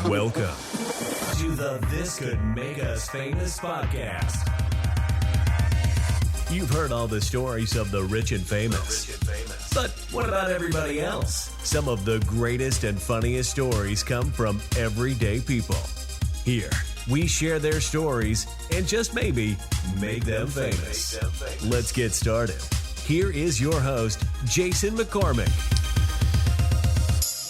Welcome to the This Could Make Us Famous podcast. You've heard all the stories of the rich and famous. But what about everybody else? Some of the greatest and funniest stories come from everyday people. Here, we share their stories and just maybe make them famous. Let's get started. Here is your host, Jason McCormick.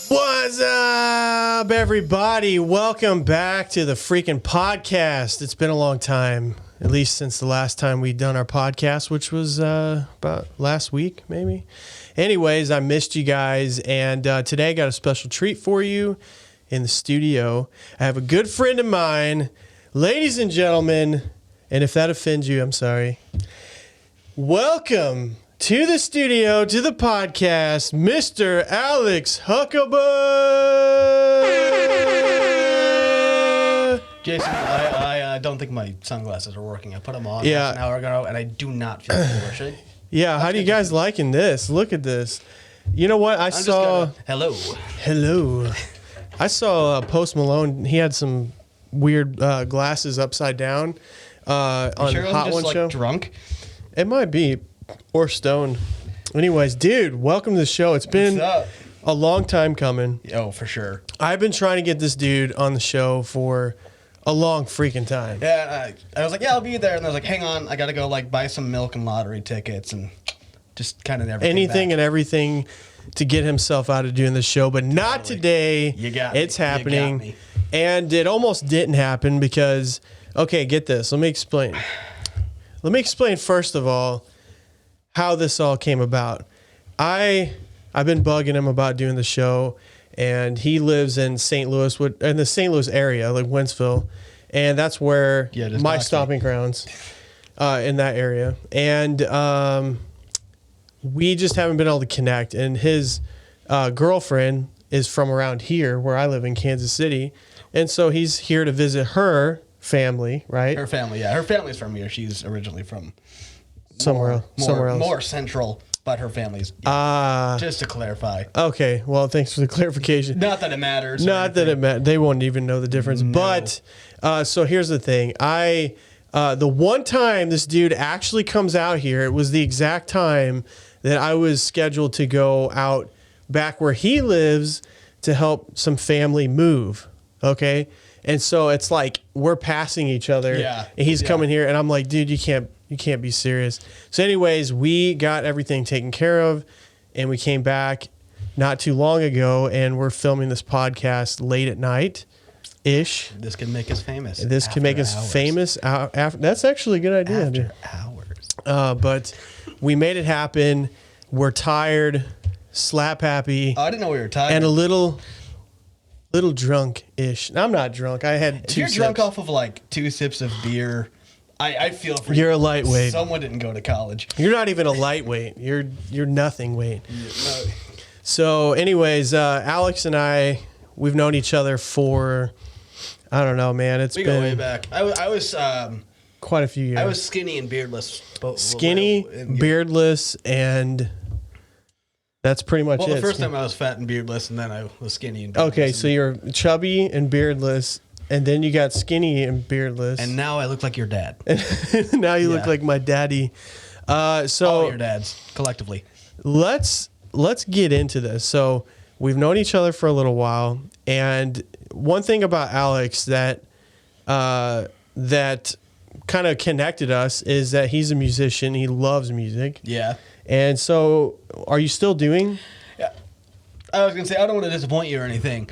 What's up, everybody? Welcome back to the freaking podcast. It's been a long time, at least since the last time we'd done our podcast, which was about last week, maybe. Anyways, I missed you guys, and today I got a special treat for you in the studio. I have a good friend of mine, ladies and gentlemen, and if that offends you, I'm sorry. Welcome to the studio, to the podcast, Mr. Alex Huckabee. Jason, I don't think my sunglasses are working. I put them on half an hour ago, and I do not feel bullshit. Yeah, how do you guys liking this? Look at this. You know what? Hello. I saw Post Malone. He had some weird glasses upside down on Hot One Show. Drunk? It might be. Or stoned. Anyways, dude, welcome to the show. It's been a long time coming. Oh, for sure. I've been trying to get this dude on the show for a long freaking time. Yeah, I was like, yeah, I'll be there. And I was like, hang on, I got to go buy some milk and lottery tickets and just kind of never anything and everything to get himself out of doing the show. But not today. You got me. It's happening. You got me. And it almost didn't happen because, okay, get this. Let me explain. First of all how this all came about. I've been bugging him about doing the show, and he lives in St. Louis, in the St. Louis area, like Wentzville, and that's where my stomping grounds in that area. And we just haven't been able to connect. And his girlfriend is from around here, where I live in Kansas City, and so he's here to visit her family, right? Her family, yeah. Her family's from here. She's originally from somewhere else. More central, but her family's just to clarify. Okay, well, thanks for the clarification. Not that it matters. They won't even know the difference. No. But so here's the thing. The one time this dude actually comes out here, it was the exact time that I was scheduled to go out back where he lives to help some family move. Okay, and so it's like we're passing each other. Yeah, and he's coming here, and I'm like, dude, you can't be serious. So anyways, we got everything taken care of, and we came back not too long ago, and we're filming this podcast late at night-ish. This can make us famous. After, that's actually a good idea. After hours. But we made it happen. We're tired, slap happy. Oh, I didn't know we were tired. And a little drunk-ish. I'm not drunk. I had 2 sips. If you're drunk off of 2 sips of beer, I feel for you. You're a lightweight. Someone didn't go to college. You're not even a lightweight. You're nothing weight. So anyways, Alex and I, we've known each other for, I don't know, man. We go way back. I was quite a few years. I was skinny and beardless. Beardless, and that's pretty much it. Well, the first time I was fat and beardless, and then I was skinny and beardless. Okay, so you're chubby and beardless, and then you got skinny and beardless. And now I look like your dad. Now you look like my daddy. So all your dads, collectively. Let's get into this. So we've known each other for a little while, and one thing about Alex that kind of connected us is that he's a musician. He loves music. Yeah. And so are you still doing? Yeah. I was going to say, I don't want to disappoint you or anything.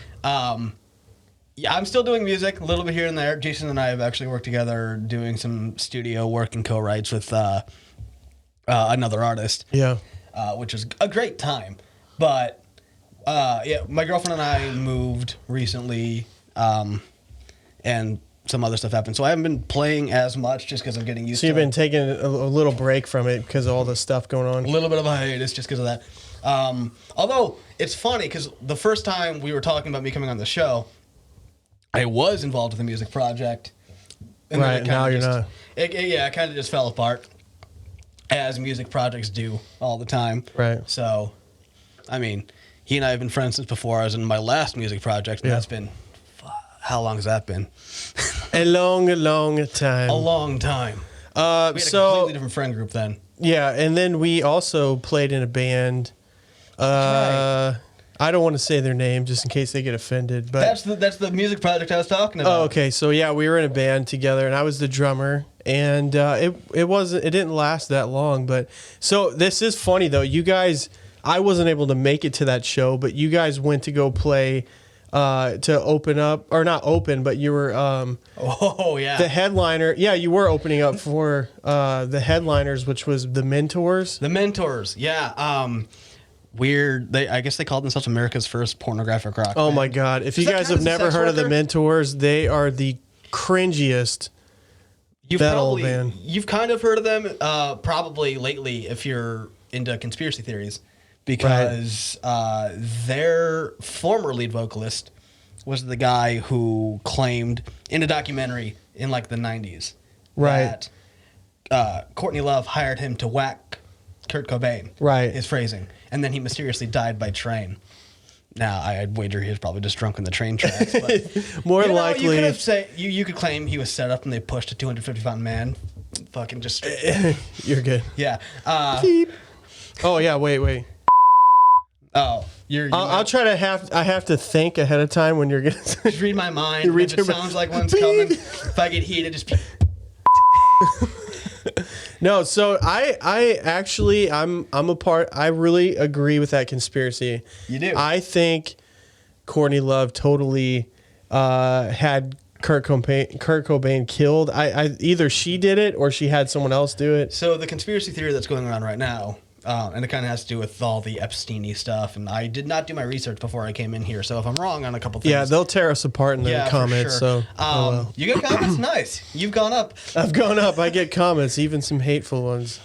Yeah, I'm still doing music a little bit here and there. Jason and I have actually worked together doing some studio work and co-writes with another artist. Yeah. Which is a great time. But, my girlfriend and I moved recently, and some other stuff happened. So I haven't been playing as much just because I'm getting used to it. So you've been taking a little break from it because of all the stuff going on? A little bit of a hiatus just because of that. Although, it's funny because the first time we were talking about me coming on the show, I was involved with a music project. And right, now you're not. It kind of just fell apart, as music projects do all the time. Right. So, I mean, he and I have been friends since before I was in my last music project, and that's been How long has that been? A long time. A long time. We had a completely different friend group then. Yeah, and then we also played in a band. Right. I don't want to say their name just in case they get offended. But that's the music project I was talking about. oh, okay. So yeah, we were in a band together, and I was the drummer. And it didn't last that long. But so this is funny though. You guys, I wasn't able to make it to that show, but you guys went to go play to open up, or not open, but you were oh yeah, the headliner. Yeah, you were opening up for the headliners, which was the Mentors. The Mentors. Yeah. Weird. I guess they called themselves America's first pornographic rock Oh band. my God! If Does you that guys count have as a never sex heard of the worker? Mentors, they are the cringiest. You've kind of heard of them probably lately if you're into conspiracy theories, because their former lead vocalist was the guy who claimed in a documentary in like the 90s Right. that Courtney Love hired him to whack Kurt Cobain. Right. His phrasing. And then he mysteriously died by train. Now, I'd wager he was probably just drunk on the train tracks. But, More likely. You could claim he was set up and they pushed a 250-pound man. Fucking just... You're good. Yeah. Beep. Oh yeah. Wait. Oh, I'll try to I have to think ahead of time when you're gonna. just read my mind. You read If it your sounds like one's coming. If I get heated, just... No, so I actually I'm a part. I really agree with that conspiracy. You do? I think Courtney Love totally had Kurt Cobain killed. I either she did it or she had someone else do it. So the conspiracy theory that's going around right now, and it kind of has to do with all the Epstein-y stuff, and I did not do my research before I came in here, so if I'm wrong on a couple things... Yeah, they'll tear us apart in the comments. For sure. So oh well. You get comments? Nice. You've gone up. I've gone up. I get comments, even some hateful ones.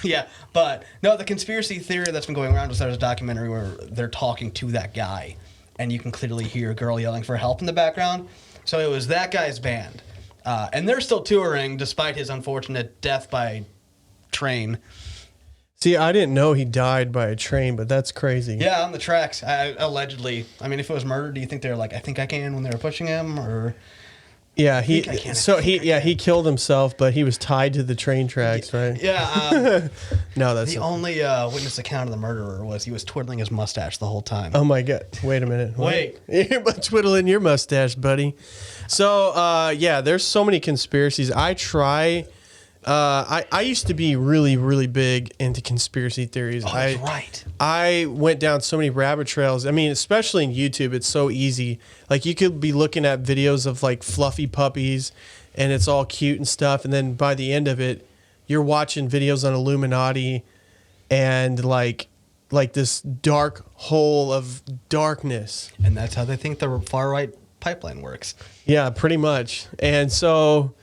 Yeah, but no, the conspiracy theory that's been going around was there's a documentary where they're talking to that guy, and you can clearly hear a girl yelling for help in the background. So it was that guy's band, and they're still touring despite his unfortunate death by train. See, I didn't know he died by a train, but that's crazy. Yeah, on the tracks, allegedly. I mean, if it was murder, do you think they're like, I think I can when they were pushing him, or? Yeah, he killed himself, but he was tied to the train tracks, right? Yeah. No, that's the only witness account of the murderer was he was twiddling his mustache the whole time. Oh my God! Wait a minute. Wait. You're twiddling your mustache, buddy. So yeah, there's so many conspiracies. I try. I used to be really, really big into conspiracy theories. Oh, that's right. I went down so many rabbit trails. I mean, especially in YouTube, it's so easy. Like you could be looking at videos of like fluffy puppies and it's all cute and stuff. And then by the end of it, you're watching videos on Illuminati and like this dark hole of darkness. And that's how they think the far right pipeline works. Yeah, pretty much. And so...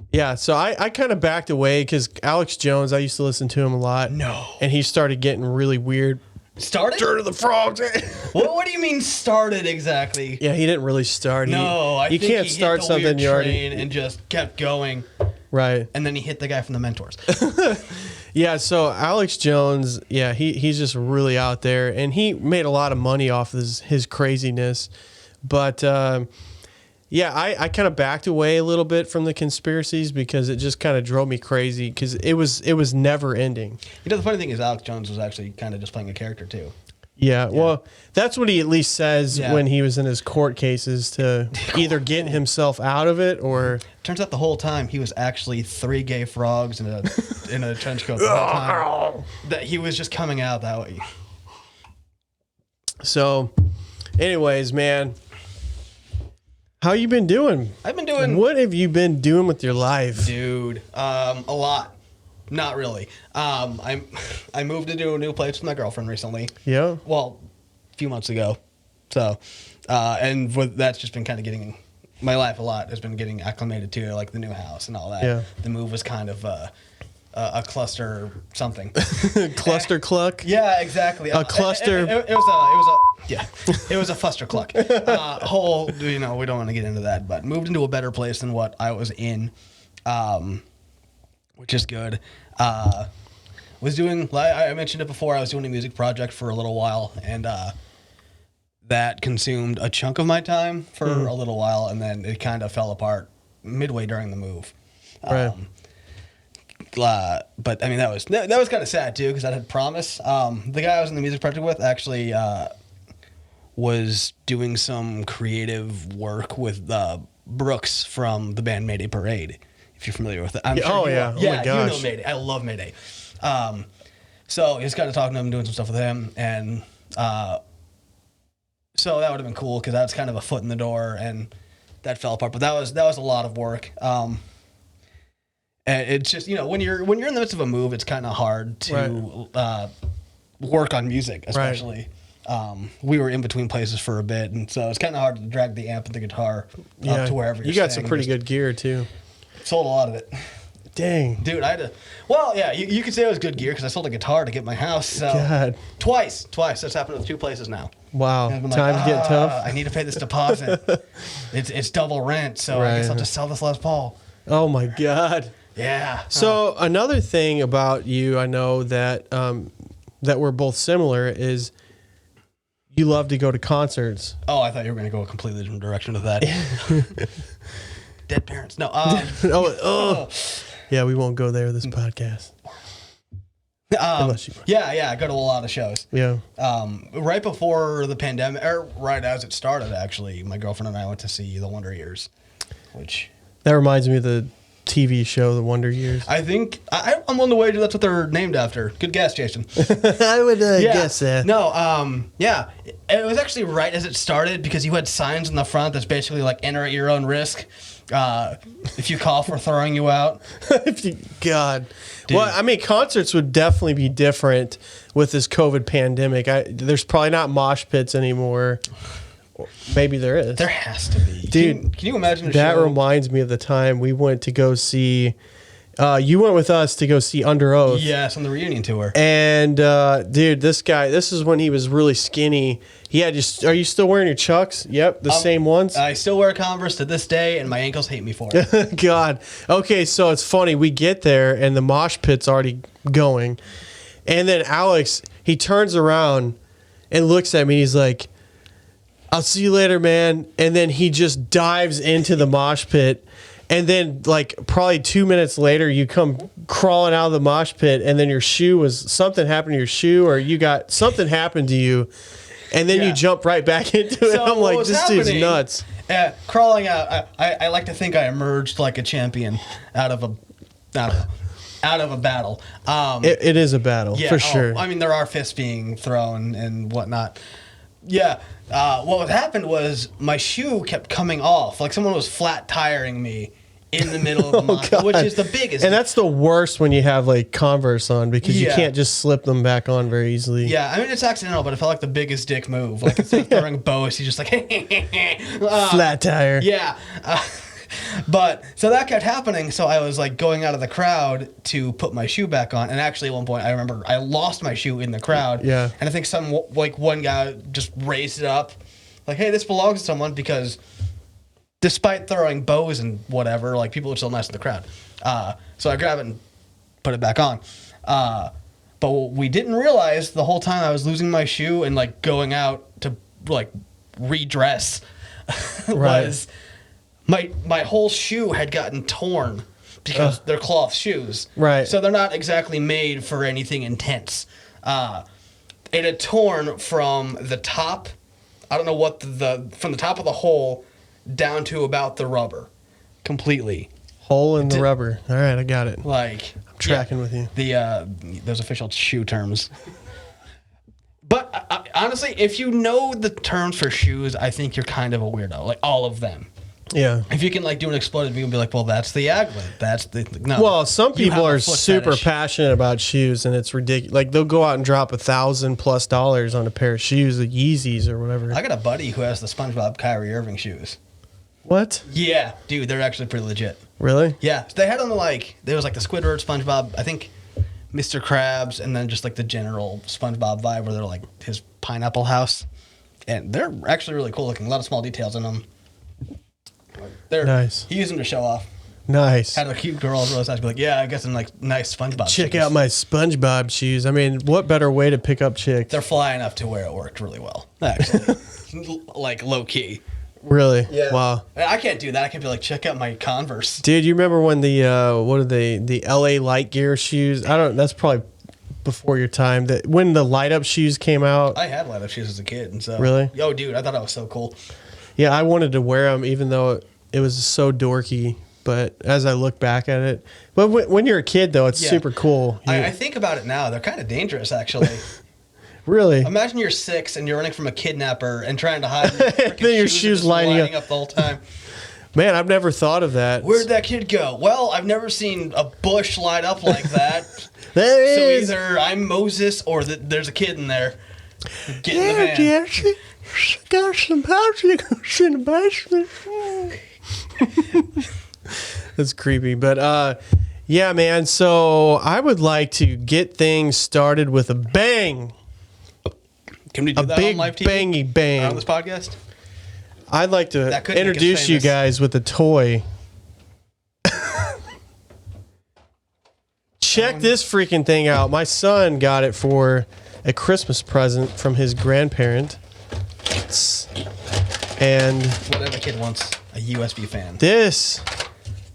Yeah, so I kind of backed away because Alex Jones, I used to listen to him a lot. No. And he started getting really weird. Started? Dirt of the Frogs. What do you mean started exactly? Yeah, he didn't really start. No, I you think can't he start hit the something weird you already... train and just kept going. Right. And then he hit the guy from the Mentors. Yeah, so Alex Jones, yeah, he's just really out there. And he made a lot of money off his craziness. But... yeah, I kind of backed away a little bit from the conspiracies because it just kind of drove me crazy because it was never ending. You know, the funny thing is Alex Jones was actually kind of just playing a character too. Yeah, well, that's what he at least says Yeah. when he was in his court cases to either get himself out of it or... Turns out the whole time he was actually 3 gay frogs in a trench coat the whole time. That he was just coming out that way. So, anyways, man... How you been doing? I've been doing... What have you been doing with your life? Dude, a lot. Not really. I moved into a new place with my girlfriend recently. Yeah? Well, a few months ago. So, and that's just been kind of getting... My life a lot has been getting acclimated to, like, the new house and all that. Yeah. The move was kind of a cluster something. Cluster cluck? Yeah, exactly. A cluster... It was a fuster cluck. Whole, we don't want to get into that, but moved into a better place than what I was in, which is good. Was doing, I mentioned it before, I was doing a music project for a little while, and that consumed a chunk of my time for a little while, and then it kind of fell apart midway during the move. Right. But I mean, that was kind of sad too, because I had Promise. The guy I was in the music project with actually was doing some creative work with Brooks from the band Mayday Parade. If you're familiar with it, I'm sure oh my gosh. You know Mayday. I love Mayday. So he's kind of talking to him, doing some stuff with him, and so that would have been cool because that's kind of a foot in the door, and that fell apart. But that was a lot of work. And it's just, when you're in the midst of a move, it's kind of hard to work on music, especially. Right. We were in between places for a bit, and so it's kind of hard to drag the amp and the guitar up to wherever you're You got staying. some pretty good gear too. Sold a lot of it. Dang. Dude, I had to... Well, yeah, you could say it was good gear because I sold a guitar to get my house. So God. Twice. That's happened with 2 places now. Wow. And Times get tough. I need to pay this deposit. it's double rent, so I guess I'll just sell this Les Paul. Oh my God. Yeah. So another thing about you, I know that that we're both similar is you love to go to concerts. Oh, I thought you were going to go a completely different direction with that. Dead parents. No. Yeah, we won't go there this podcast. I go to a lot of shows. Yeah. Right before the pandemic, or right as it started, actually, my girlfriend and I went to see The Wonder Years, which... That reminds me of the TV show, The Wonder Years. I think... I'm on the way to... That's what they're named after. Good guess, Jason. I would guess that. No, yeah. It was actually right as it started because you had signs in the front that's basically like, enter at your own risk. If you call for throwing you out. God. Dude. Well, I mean, concerts would definitely be different with this COVID pandemic. There's probably not mosh pits anymore. Maybe there is. There has to be. Dude, can you imagine that show? Reminds me of the time we went to go see... you went with us to go see Under Oath. Yes, on the reunion tour. And, dude, this guy, this is when he was really skinny. He had are you still wearing your Chucks? Yep, the same ones? I still wear Converse to this day, and my ankles hate me for it. God. Okay, so it's funny. We get there, and the mosh pit's already going. And then Alex, he turns around and looks at me, and he's like, I'll see you later, man. And then he just dives into the mosh pit. And then, like, probably 2 minutes later, you come crawling out of the mosh pit, and then your shoe something happened to your shoe, or something happened to you, and then you jump right back into it. I'm like, this dude's nuts. Crawling out, I like to think I emerged like a champion out of a battle. It is a battle, for sure. I mean, there are fists being thrown and whatnot. Yeah. What happened was my shoe kept coming off. Like someone was flat tiring me in the middle of the mosh, which is the biggest. And that's the worst when you have like Converse on because you can't just slip them back on very easily. Yeah, I mean, it's accidental, but it felt like the biggest dick move. Like instead of throwing bows, he's just like, flat tire. Yeah. But so that kept happening. So I was like going out of the crowd to put my shoe back on. And actually at one point I remember I lost my shoe in the crowd. Yeah. And I think one guy just raised it up like, hey, this belongs to someone because despite throwing bows and whatever, like people are still nice in the crowd. So I grab it and put it back on. But what we didn't realize the whole time I was losing my shoe and like going out to like redress was my whole shoe had gotten torn because they're cloth shoes. Right. So they're not exactly made for anything intense. It had torn from the top. I don't know what from the top of the hole down to about the rubber, completely. Hole in the rubber. All right, I got it. Like I'm tracking with you. Those official shoe terms. But honestly, if you know the terms for shoes, I think you're kind of a weirdo. Like all of them. Yeah. If you can like do an exploded view and be like, well, that's the aglet. That's the no. Well, some people are super passionate about shoes, and it's ridiculous. Like they'll go out and drop $1,000+ on a pair of shoes, like Yeezys or whatever. I got a buddy who has the SpongeBob Kyrie Irving shoes. What? Yeah, dude, they're actually pretty legit. Really? Yeah, so they had on there was like the Squidward, SpongeBob, I think Mr. Krabs, and then just like the general SpongeBob vibe where they're like his pineapple house, and they're actually really cool looking. A lot of small details in them. They're nice. He used them to show off. Nice. Had a cute girl really nice. Be like, yeah, I got some like nice SpongeBob. Check out my SpongeBob shoes. I mean, what better way to pick up chicks? They're fly enough to where it worked really well. Actually, like low key. Really? Yeah. Wow. I can't do that. I can't be like, check out my Converse. Dude, you remember when the what are they? The LA Light Gear shoes? That's probably before your time. That when the light up shoes came out. I had light up shoes as a kid, and so really. Yo, dude, I thought that was so cool. Yeah, I wanted to wear them, even though it was so dorky. But as I look back at it, but when you're a kid, though, it's super cool. I think about it now; they're kind of dangerous, actually. Really? Imagine you're 6 and you're running from a kidnapper and trying to hide. Then your shoes lining up the whole time. Man, I've never thought of that. Where'd that kid go? Well, I've never seen a bush light up like that. There is. So either I'm Moses or there's a kid in there. Get in the van. Jesse, got some popsicles in the basement. That's creepy, but yeah, man. So I would like to get things started with a bang. Can we do that big on live TV? bangy bang on this podcast? I'd like to introduce you guys with a toy. Check this freaking thing out. My son got it for a Christmas present from his grandparent. And what every kid wants, a USB fan. This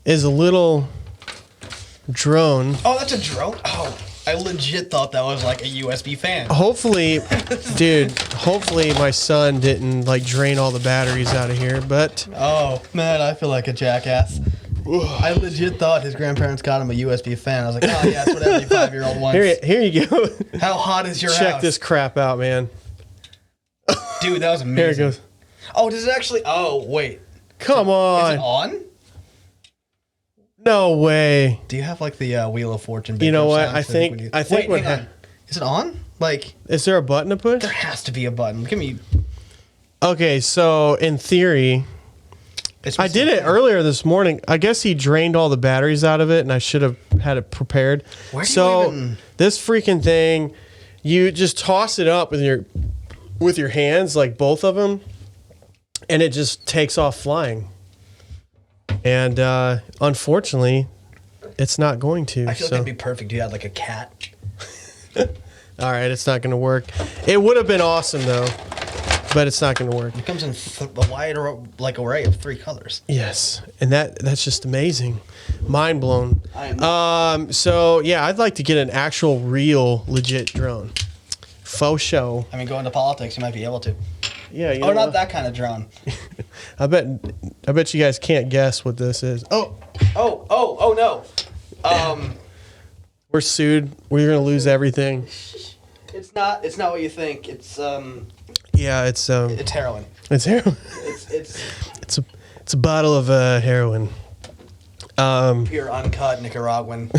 is a little drone. Oh, that's a drone? Oh, I legit thought that was like a USB fan. Hopefully, dude, hopefully my son didn't like drain all the batteries out of here, but... Oh, man, I feel like a jackass. I legit thought his grandparents got him a USB fan. I was like, oh, yeah, that's what every 5-year-old wants. Here you go. How hot is your house? Check this crap out, man. Dude, that was amazing. Here it goes. Oh, does it actually... Oh, wait. Come on. Is it on? No way. Do you have like the Wheel of Fortune? You know what? I think Wait, hang on. Is it on? Like, is there a button to push? There has to be a button. Give me. Okay, so in theory, I did it earlier this morning. I guess he drained all the batteries out of it, and I should have had it prepared. Where do you even... this freaking thing, you just toss it up with your hands, like both of them, and it just takes off flying. And unfortunately, it's not going to. I feel like that'd be perfect. You had like a cat. All right, it's not going to work. It would have been awesome though, but it's not going to work. It comes in a wide array of 3 colors. Yes, and that's just amazing, mind blown. So yeah, I'd like to get an actual, real, legit drone, faux show. I mean, go into politics, you might be able to. Yeah. Not that kind of drone. I bet you guys can't guess what this is. Oh no. We're sued. We're gonna lose everything. It's not what you think. It's Yeah, it's heroin. It's heroin. It's a bottle of heroin. Pure uncut Nicaraguan.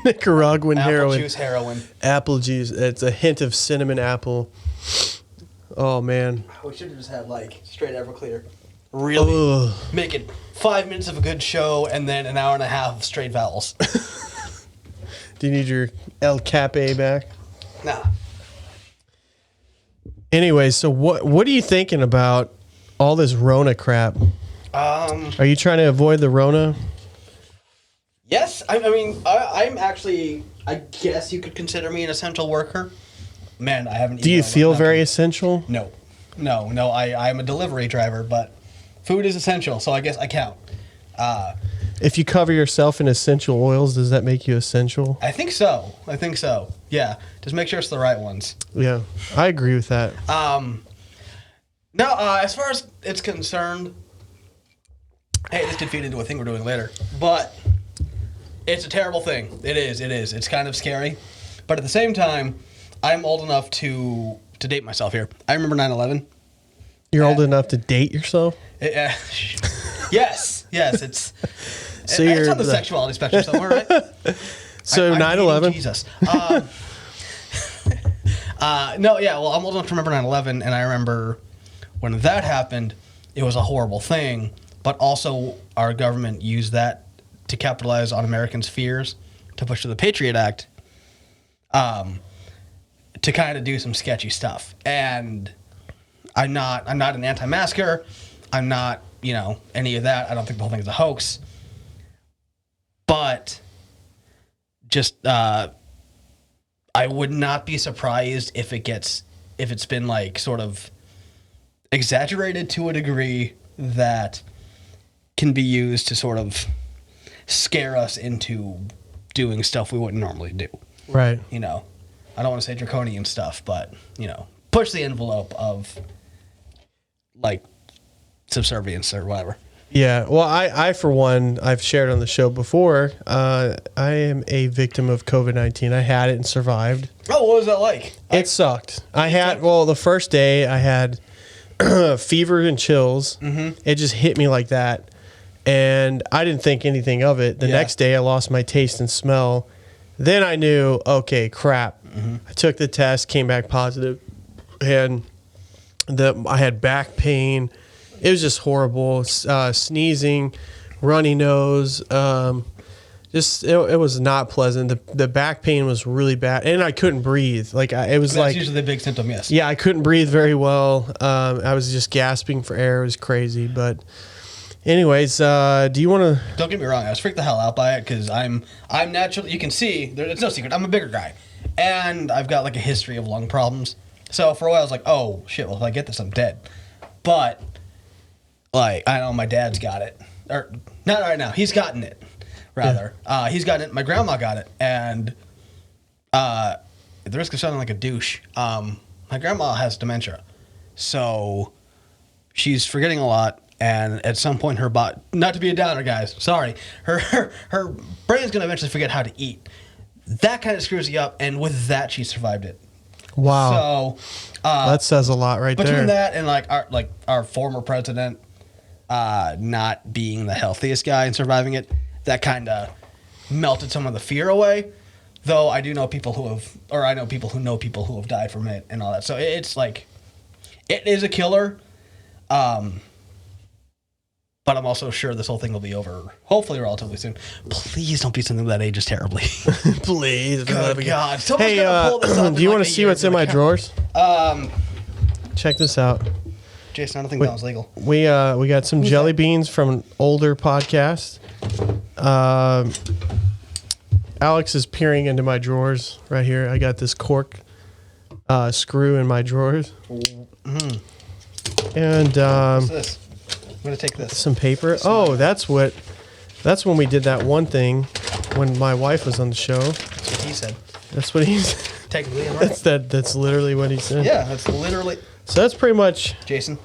Nicaraguan apple heroin. Juice heroin. Apple juice. It's a hint of cinnamon apple. Oh man. We should have just had like straight Everclear. Really make it 5 minutes of a good show and then an hour and a half of straight vowels. Do you need your El Cape back? Nah. Anyway, so what are you thinking about all this Rona crap? Are you trying to avoid the Rona? Yes. I mean, I'm actually, I guess you could consider me an essential worker. Man, I haven't. Do you feel very essential? No. I'm a delivery driver, but food is essential, so I guess I count. If you cover yourself in essential oils, does that make you essential? I think so. Yeah. Just make sure it's the right ones. Yeah, I agree with that. No, as far as it's concerned, hey, this could feed into a thing we're doing later, but it's a terrible thing. It is. It's kind of scary, but at the same time, I'm old enough to date myself here. I remember 9/11. You're old enough to date yourself? Yes. It's so it's on the sexuality spectrum somewhere, right? So 9/11. Jesus. No, yeah. Well, I'm old enough to remember 9/11, and I remember when that happened. It was a horrible thing, but also our government used that to capitalize on Americans' fears to push through the Patriot Act. To kind of do some sketchy stuff. And I'm not an anti-masker. I'm not, any of that. I don't think the whole thing is a hoax. But just I would not be surprised if it's been like sort of exaggerated to a degree that can be used to sort of scare us into doing stuff we wouldn't normally do. Right. You know, I don't want to say draconian stuff, but, you know, push the envelope of, like, subservience or whatever. Yeah. Well, I for one, I've shared on the show before, I am a victim of COVID-19. I had it and survived. Oh, what was that like? It sucked. The first day I had fever and chills. Mm-hmm. It just hit me like that. And I didn't think anything of it. The next day I lost my taste and smell. Then I knew, okay, crap. Mm-hmm. I took the test, came back positive, and I had back pain. It was just horrible. Sneezing, runny nose. It was not pleasant. The back pain was really bad, and I couldn't breathe. That's usually the big symptom. Yes. Yeah, I couldn't breathe very well. I was just gasping for air. It was crazy. But, anyways, do you want to? Don't get me wrong. I was freaked the hell out by it because I'm naturally. You can see it's no secret. I'm a bigger guy, and I've got like a history of lung problems. So for a while I was like, oh shit. Well, if I get this, I'm dead. But like I know my dad's got it, or not right now. He's gotten it. Rather, he's gotten it. My grandma got it, and at the risk of sounding like a douche, my grandma has dementia, so she's forgetting a lot. And at some point, her body, not to be a downer, guys, sorry, her brain's gonna eventually forget how to eat. That kind of screws you up, and with that, she survived it. Wow. So that says a lot right between there. that and our former president not being the healthiest guy and surviving it. That kind of melted some of the fear away, though I do know people who know people who have died from it and all that. So it's like, it is a killer, but I'm also sure this whole thing will be over, hopefully relatively soon. Please don't be something that ages terribly. Please. Good God. Hey, do you want to see what's in my drawers? Check this out. Jason, I don't think that was legal. We got some jelly beans from an older podcast. Alex is peering into my drawers right here. I got this cork screw in my drawers. Mm-hmm. And what's this? I'm gonna take this. Some paper. Oh, that's when we did that one thing when my wife was on the show. That's what he said. That's what he's technically right. That's literally what he said. Yeah, that's literally. So that's pretty much. Jason,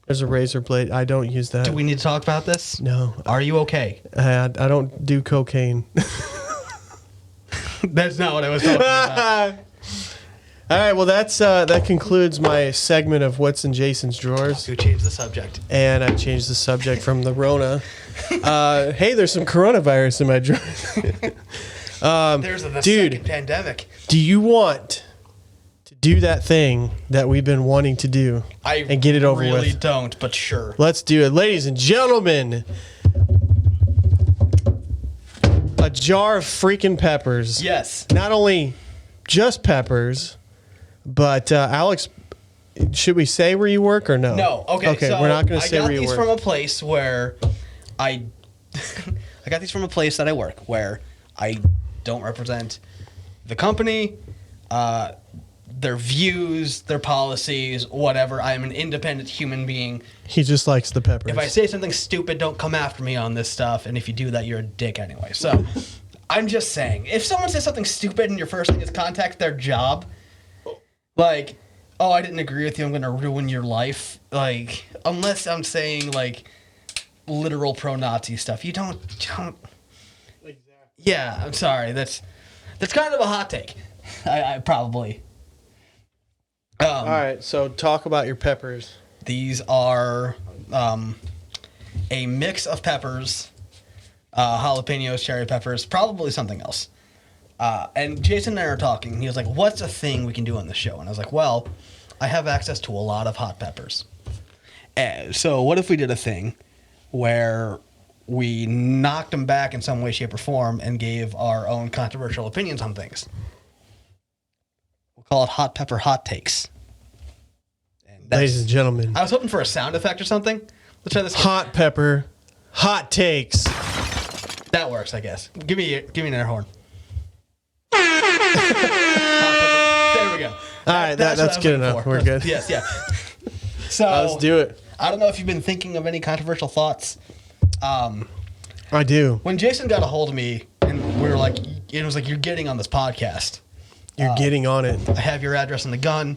there's a razor blade. I don't use that. Do we need to talk about this? No. Are you okay? I don't do cocaine. That's not what I was talking about. All right, well, that concludes my segment of what's in Jason's drawers. You changed the subject. And I changed the subject from the Rona. Hey, there's some coronavirus in my drawers. There's the second pandemic. Do you want to do that thing that we've been wanting to do and get it over with? I really don't, but sure. Let's do it. Ladies and gentlemen, a jar of freaking peppers. Yes. Not only just peppers, but Alex, should we say where you work or no? No. Okay. Okay. So we're not going to say where you work. I got these from a place where I got these from a place that I work where I don't represent the company, their views, their policies, whatever. I am an independent human being. He just likes the peppers. If I say something stupid, don't come after me on this stuff. And if you do that, you're a dick anyway. So I'm just saying, if someone says something stupid and your first thing is contact their job, like, oh, I didn't agree with you, I'm going to ruin your life. Like, unless I'm saying, like, literal pro-Nazi stuff. You don't. Exactly. Yeah, I'm sorry. That's kind of a hot take. I probably. All right, so talk about your peppers. These are a mix of peppers, jalapenos, cherry peppers, probably something else. And Jason and I are talking. He was like, what's a thing we can do on the show? And I was like, well, I have access to a lot of hot peppers. So what if we did a thing where we knocked them back in some way, shape, or form and gave our own controversial opinions on things? We'll call it Hot Pepper Hot Takes. Ladies and gentlemen. I was hoping for a sound effect or something. Let's try this. Hot Pepper Hot Takes. That works, I guess. Give me an air horn. There we go. All right, that's good enough. We're good. Yes, yeah. So Let's do it. I don't know if you've been thinking of any controversial thoughts. I do. When Jason got a hold of me and we were like, it was like, you're getting on this podcast. You're getting on it. I have your address on the gun.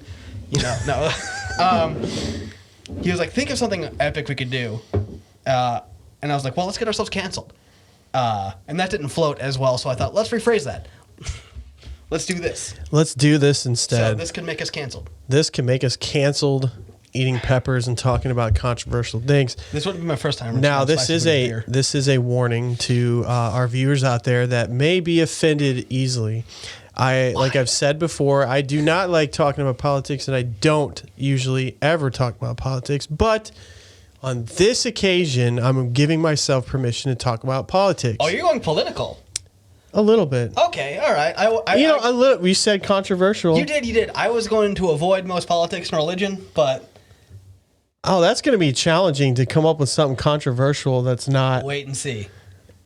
No. He was like, think of something epic we could do. And I was like, well, let's get ourselves canceled. And that didn't float as well, so I thought, let's rephrase that. Let's do this. Let's do this instead. So this could make us canceled. This can make us canceled eating peppers and talking about controversial things. This wouldn't be my first time. Now, this is a warning to our viewers out there that may be offended easily. Like I've said before, I do not like talking about politics, and I don't usually ever talk about politics. But on this occasion, I'm giving myself permission to talk about politics. Oh, you're going political. A little bit. Okay, all right. A little. We said controversial. You did. I was going to avoid most politics and religion, but oh, that's going to be challenging to come up with something controversial that's not. Wait and see.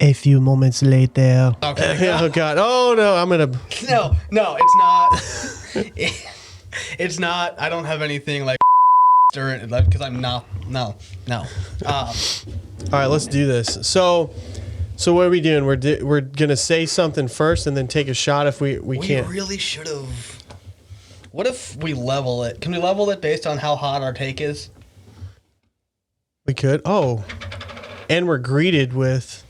A few moments later. Okay. Oh God. Oh no, I'm gonna. No, it's not. It's not. I don't have anything like or because I'm not. No. All right, let's do this. So what are we doing? We're gonna say something first and then take a shot if we can't. We really should have. What if we level it? Can we level it based on how hot our take is? We could. Oh, and we're greeted with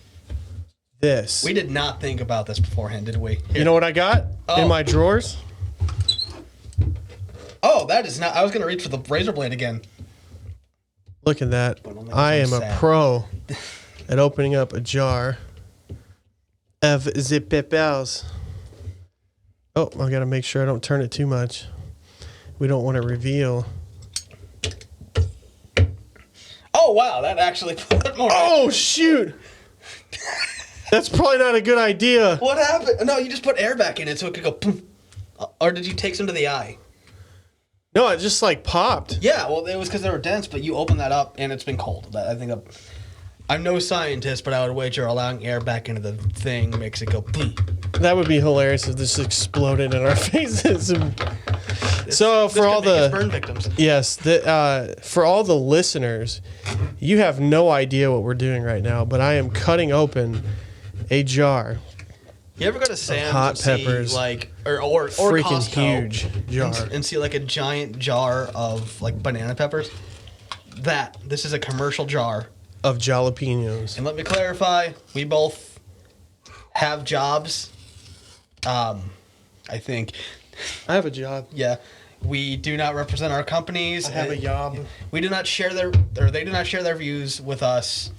this. We did not think about this beforehand, did we? Here. You know what I got in my drawers? Oh, that is not. I was gonna reach for the razor blade again. Look at that. I am a pro at opening up a jar of the peppers. Oh, I got to make sure I don't turn it too much. We don't want to reveal. Oh, wow. That actually put more. Oh, shoot. That's probably not a good idea. What happened? No, you just put air back in it so it could go boom. Or did you take some to the eye? No, it just like popped. Yeah, well, it was because they were dense, but you open that up and it's been cold. I'm no scientist, but I would wager allowing air back into the thing makes it go boom. That would be hilarious if this exploded in our faces. So for all the burn victims, yes, for all the listeners, you have no idea what we're doing right now, but I am cutting open a jar. You ever go to Sam's hot peppers, or freaking Costco huge jar, and see like a giant jar of like banana peppers? This is a commercial jar of jalapenos. And let me clarify, we both have jobs. I think. I have a job. Yeah. We do not represent our companies. I have a job. We do not share they do not share their views with us.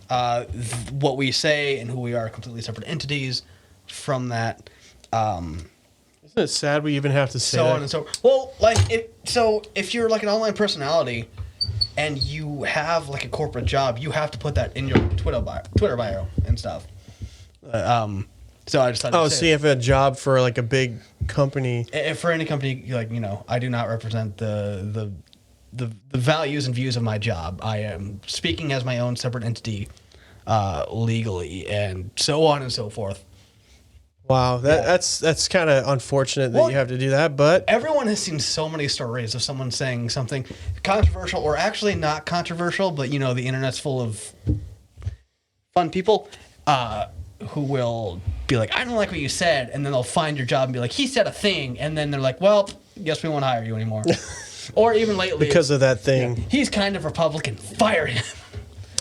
What we say and who we are are completely separate entities from that. Isn't it sad we even have to say that? On and so well, if you're like an online personality and you have like a corporate job, you have to put that in your Twitter bio and stuff. So I just thought. Oh, see, if a job for like a big company. If for any company, I do not represent the values and views of my job. I am speaking as my own separate entity, legally, and so on and so forth. Wow, that's kind of unfortunate that you have to do that, but everyone has seen so many stories of someone saying something controversial or actually not controversial, but the internet's full of fun people who will be like, I don't like what you said, and then they'll find your job and be like, he said a thing, and then they're like, well, guess we won't hire you anymore. Or even lately, because of that thing. He's kind of Republican. Fire him.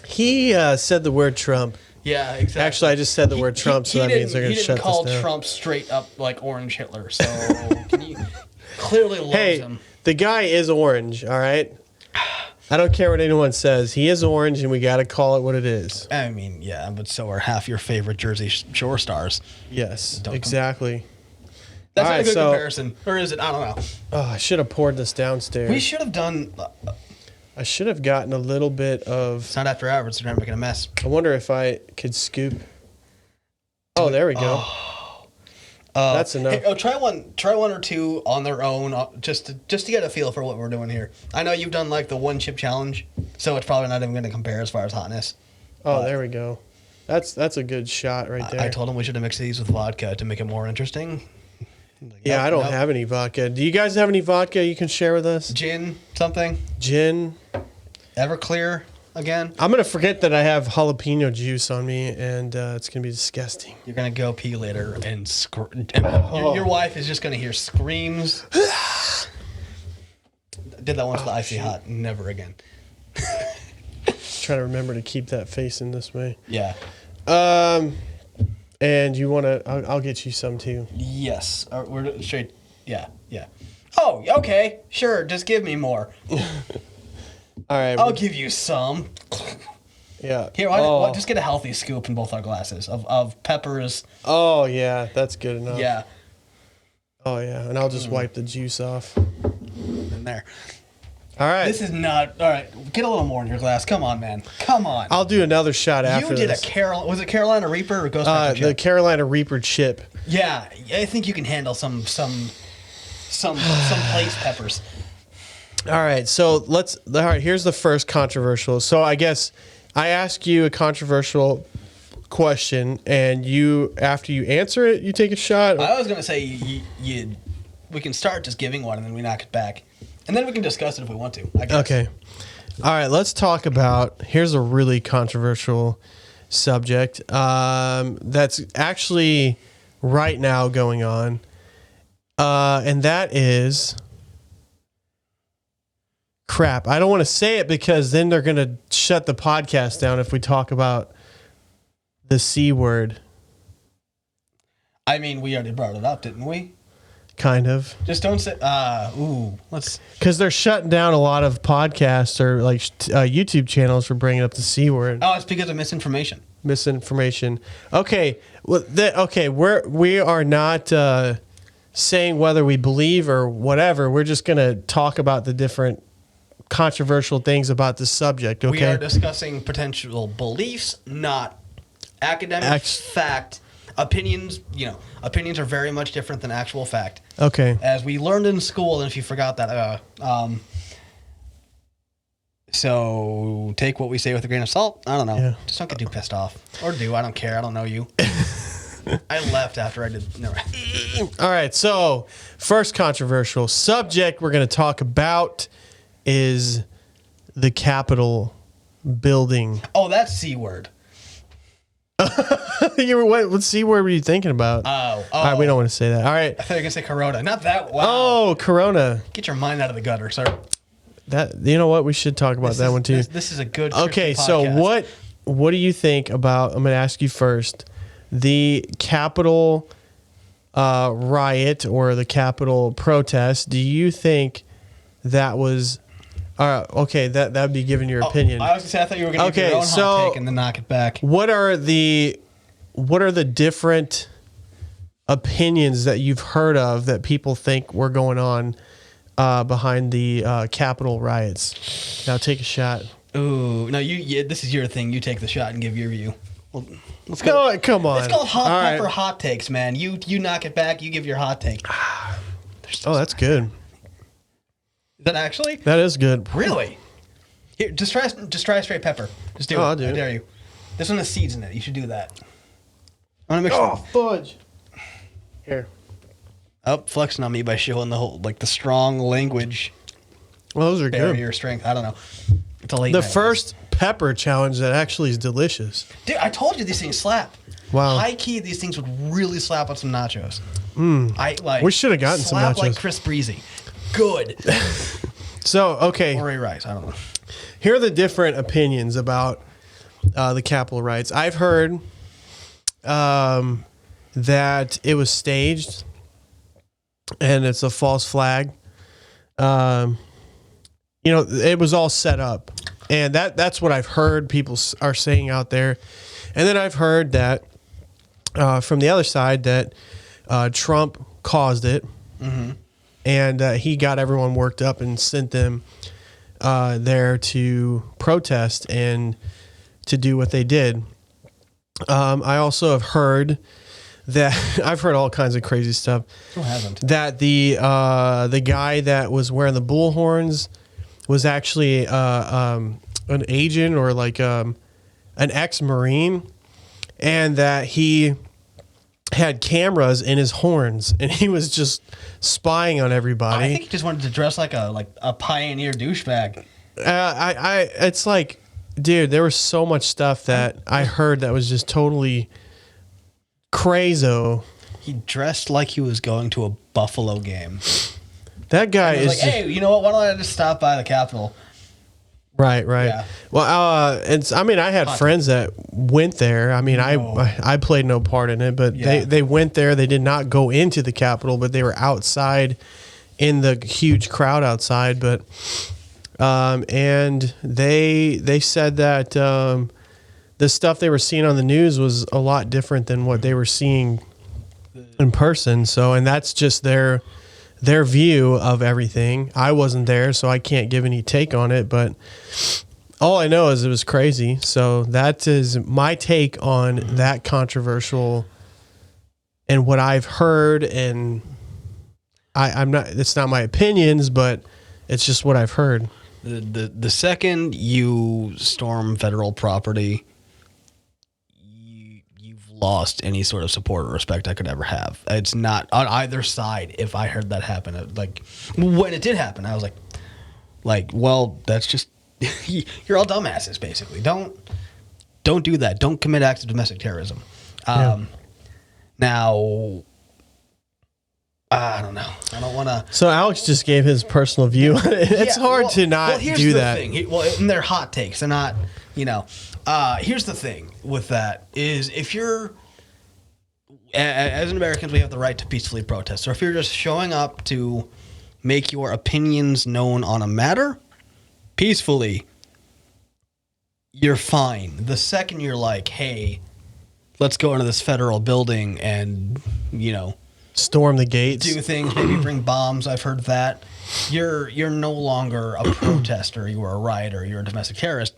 He said the word Trump. Yeah, exactly. Actually, I just said the word Trump, so that means they're going to shut this down. He didn't call Trump straight up like Orange Hitler, so he clearly loves him. The guy is orange, all right? I don't care what anyone says. He is orange, and we got to call it what it is. I mean, yeah, but so are half your favorite Jersey Shore stars. Yes, exactly. That's not a good comparison. Or is it? I don't know. Oh, I should have poured this downstairs. We should have done... I should have gotten a little bit of... It's not after hours, so we're making a mess. I wonder if I could scoop... Oh, there we go. That's enough. Hey, try one or two on their own, just to get a feel for what we're doing here. I know you've done like the one chip challenge, so it's probably not even going to compare as far as hotness. Oh, there we go. That's a good shot right there. I told him we should have mixed these with vodka to make it more interesting. Yeah, I don't have any vodka. Do you guys have any vodka you can share with us? Gin, something. Gin. Everclear again. I'm going to forget that I have jalapeno juice on me, and it's going to be disgusting. You're going to go pee later and your wife is just going to hear screams. Did that once with the icy hot. Never again. Try to remember to keep that facing this way. Yeah. And you want to? I'll get you some too. Yes. We're straight. Yeah. Yeah. Oh, okay. Sure. Just give me more. All right. I'll give you some. Yeah. Here, just get a healthy scoop in both our glasses of peppers. Oh yeah, that's good enough. Yeah. Oh yeah, and I'll just wipe the juice off. In there. All right. This is not all right. Get a little more in your glass. Come on, man. Come on. I'll do another shot after You did this. was it Carolina Reaper or Ghost Pepper chip? The Carolina Reaper chip. Yeah, I think you can handle some place peppers. All right, so here's the first controversial. So I guess I ask you a controversial question, and after you answer it, you take a shot. I was gonna say we can start just giving one, and then we knock it back, and then we can discuss it if we want to. I guess. Okay. All right, let's talk about. Here's a really controversial subject that's actually right now going on, and that is. Crap. I don't want to say it because then they're going to shut the podcast down if we talk about the C word. I mean, we already brought it up, didn't we? Kind of. Just don't say, let's. Because they're shutting down a lot of podcasts or like YouTube channels for bringing up the C word. Oh, it's because of misinformation. Misinformation. Okay. Well, we are not saying whether we believe or whatever. We're just going to talk about the different controversial things about this subject. Okay. We are discussing potential beliefs, not academic fact. Opinions, opinions are very much different than actual fact. Okay. As we learned in school, and if you forgot that, so take what we say with a grain of salt. I don't know. Yeah. Just don't get too pissed off. Or do. I don't care. I don't know you. I left after I did. No. All right. So first controversial subject we're going to talk about is the Capitol building. Oh, that's C word. What C word were you thinking about? Oh. All right, we don't want to say that. All right. I thought you were going to say Corona. Not that. Wow. Oh, Corona. Get your mind out of the gutter, sir. You know what? We should talk about that one too. This is a good. Okay, so what do you think about? I'm going to ask you first. The Capitol riot or the Capitol protest. Do you think that was? Okay, that'd be giving your opinion. I was gonna say I thought you were gonna give your own hot take and then knock it back. What are the different opinions that you've heard of that people think were going on behind the Capitol riots? Now take a shot. Ooh, no, this is your thing. You take the shot and give your view. Well, let's go. No, come on. Let's go hot pepper hot takes, man. You knock it back. You give your hot take. That's good. Is that actually? That is good. Really? Here, just try straight pepper. Just do it. I'll do it. I dare you. This one has seeds in it. You should do that. I want to mix. Fudge. Here. Flexing on me by showing the strong language. Well, those are barrier good. Strength. I don't know. It's a late The night. First pepper challenge that actually is delicious. Dude, I told you these things slap. Wow. High key, these things would really slap on some nachos. We should have gotten some nachos. Like Chris Breezy. Good. So, okay. Or a rice. I don't know. Here are the different opinions about the Capitol riots. I've heard that it was staged and it's a false flag. It was all set up. And that's what I've heard people are saying out there. And then I've heard that from the other side that Trump caused it. Mm-hmm. And he got everyone worked up and sent them there to protest and to do what they did. I also have heard that I've heard all kinds of crazy stuff. Who hasn't? That the guy that was wearing the bull horns was actually an agent or like an ex-Marine, and that he had cameras in his horns, and he was just spying on everybody. I think he just wanted to dress like a pioneer douchebag. It's like, dude, there was so much stuff that I heard that was just totally crazo. He dressed like he was going to a Buffalo game. That guy is like, hey, you know what? Why don't I just stop by the Capitol? Right. Yeah. Well, I had friends that went there. I mean, I played no part in it, but they went there. They did not go into the Capitol, but they were outside in the huge crowd outside. But and they said that the stuff they were seeing on the news was a lot different than what they were seeing in person. So, and that's just their view of everything. I wasn't there, so I can't give any take on it, but all I know is it was crazy. So that is my take on that controversial and what I've heard. And I'm not, it's not my opinions, but it's just what I've heard. The second you storm federal property, you've lost any sort of support or respect I could ever have. It's not on either side. If I heard that happen, like when it did happen, I was like, well, that's just you're all dumbasses, basically. Don't do that. Don't commit acts of domestic terrorism. Now, I don't know. I don't want to. So Alex just gave his personal view on it. It's hard to not do that. Thing. Well, and they're hot takes. They're not, here's the thing with that is if you're, as Americans, we have the right to peacefully protest. So if you're just showing up to make your opinions known on a matter peacefully, you're fine. The second you're like, hey, let's go into this federal building and, storm the gates, do things, maybe bring bombs. I've heard that. You're no longer a protester. You are a rioter. You're a domestic terrorist.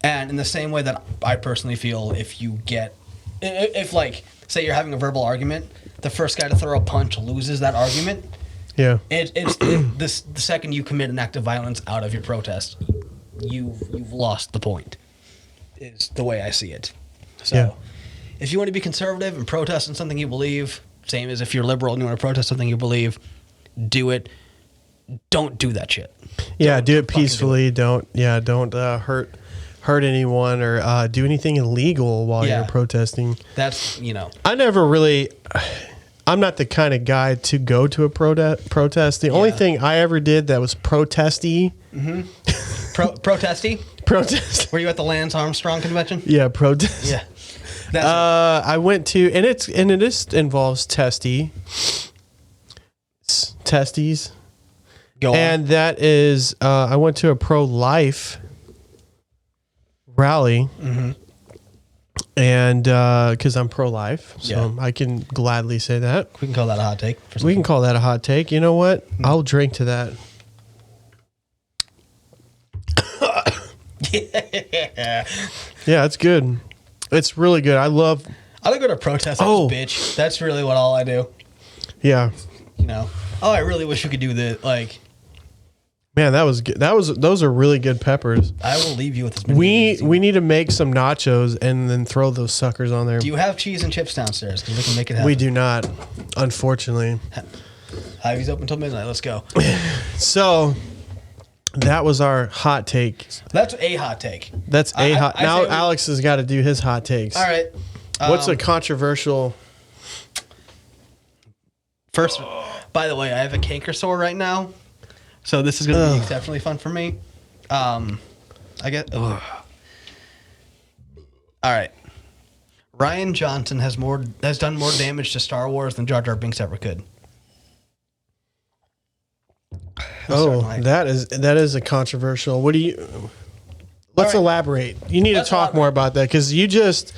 And in the same way that I personally feel, if like, say you're having a verbal argument, the first guy to throw a punch loses that argument. Yeah. The second you commit an act of violence out of your protest, you've lost the point. Is the way I see it. So, if you want to be conservative and protest on something you believe. Same as if you're liberal and you want to protest something you believe, do it. Don't do that shit. Yeah, do it peacefully. Don't hurt anyone or do anything illegal while you're protesting. That's, I never really, I'm not the kind of guy to go to a protest. The only thing I ever did that was protesty. Mm-hmm. Protesty? Protest. Were you at the Lance Armstrong convention? Yeah, protest. Yeah. I went to, and it involves testes. Go on. And that is, I went to a pro-life rally, and because I'm pro-life, so I can gladly say that. We can call that a hot take. We can call that a hot take. You know what? I'll drink to that. Yeah, it's good. It's really good. I don't go to protest. Bitch. That's really what all I do. Yeah. I really wish we could do this. Like, man, that was good. Those are really good peppers. I will leave you with this. We need to make some nachos and then throw those suckers on there. Do you have cheese and chips downstairs? Because we can make it happen. We do not, unfortunately. Ivy's open till midnight. Let's go. So that was our hot take. That's a hot take. That's a hot. Now Alex has got to do his hot takes. All right. What's a controversial? First, by the way, I have a canker sore right now, so this is going to be exceptionally fun for me. I get. All right. Rian Johnson has done more damage to Star Wars than Jar Jar Binks ever could. That is a controversial. What do you? Let's elaborate. You need to talk more about that because you just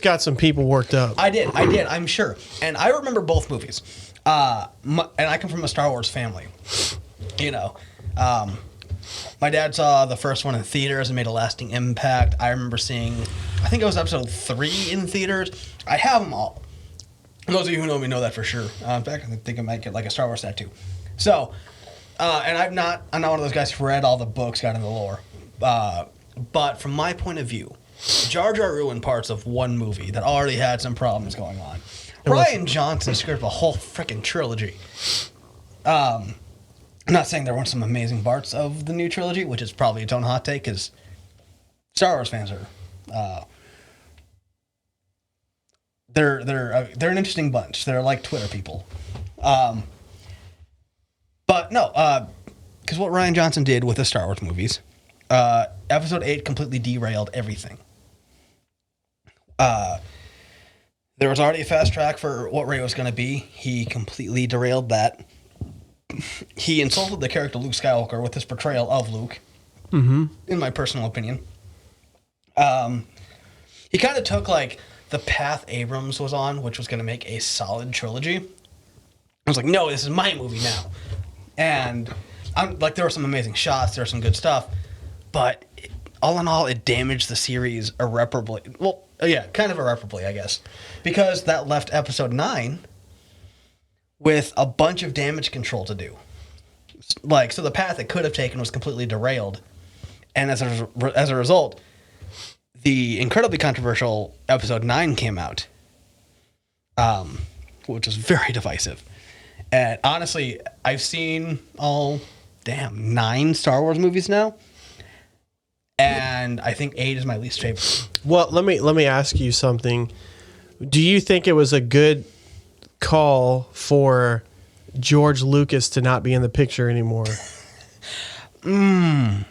got some people worked up. I did. I'm sure, and I remember both movies. And I come from a Star Wars family. My dad saw the first one in theaters and made a lasting impact. I remember seeing, I think it was episode 3 in theaters. I have them all. And those of you who know me know that for sure. In fact, I think I might get like a Star Wars tattoo. So, and I'm not one of those guys who read all the books, got into the lore. But from my point of view, Jar Jar ruined parts of one movie that already had some problems going on. Rian Johnson scripted a whole freaking trilogy. I'm not saying there weren't some amazing parts of the new trilogy, which is probably its own hot take, because Star Wars fans are they're an interesting bunch. They're like Twitter people. But no, because what Rian Johnson did with the Star Wars movies, Episode 8 completely derailed everything. There was already a fast track for what Rey was going to be. He completely derailed that. He insulted the character Luke Skywalker with his portrayal of Luke, in my personal opinion. He kind of took like the path Abrams was on, which was going to make a solid trilogy. I was like, no, this is my movie now. And there were some amazing shots, there was some good stuff, but all in all, it damaged the series irreparably. Well, yeah, kind of irreparably, I guess, because that left Episode 9 with a bunch of damage control to do. Like, so the path it could have taken was completely derailed, and as a result, the incredibly controversial Episode 9 came out, which was very divisive. And honestly, I've seen 9 Star Wars movies now, and I think 8 is my least favorite. Well, let me ask you something. Do you think it was a good call for George Lucas to not be in the picture anymore? Yes.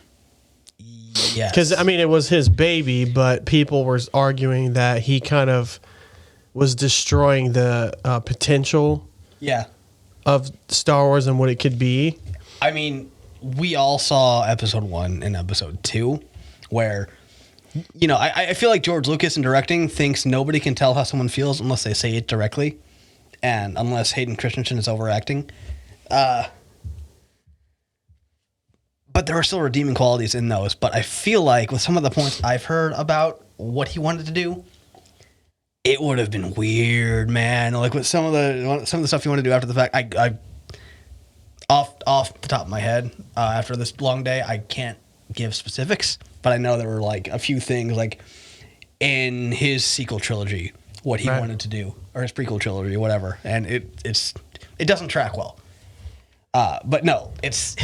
Because, I mean, it was his baby, but people were arguing that he kind of was destroying the potential of Star Wars and what it could be. I mean, we all saw Episode 1 and Episode 2, where, you know, I feel like George Lucas in directing thinks nobody can tell how someone feels unless they say it directly, and unless Hayden Christensen is overacting. But there are still redeeming qualities in those. But I feel like with some of the points I've heard about what he wanted to do, it would have been weird, man. Like with some of the stuff you want to do after the fact, I off the top of my head, after this long day, I can't give specifics, but I know there were like a few things like in his sequel trilogy, what he wanted to do, or his prequel trilogy, whatever, and it doesn't track well. But no, it's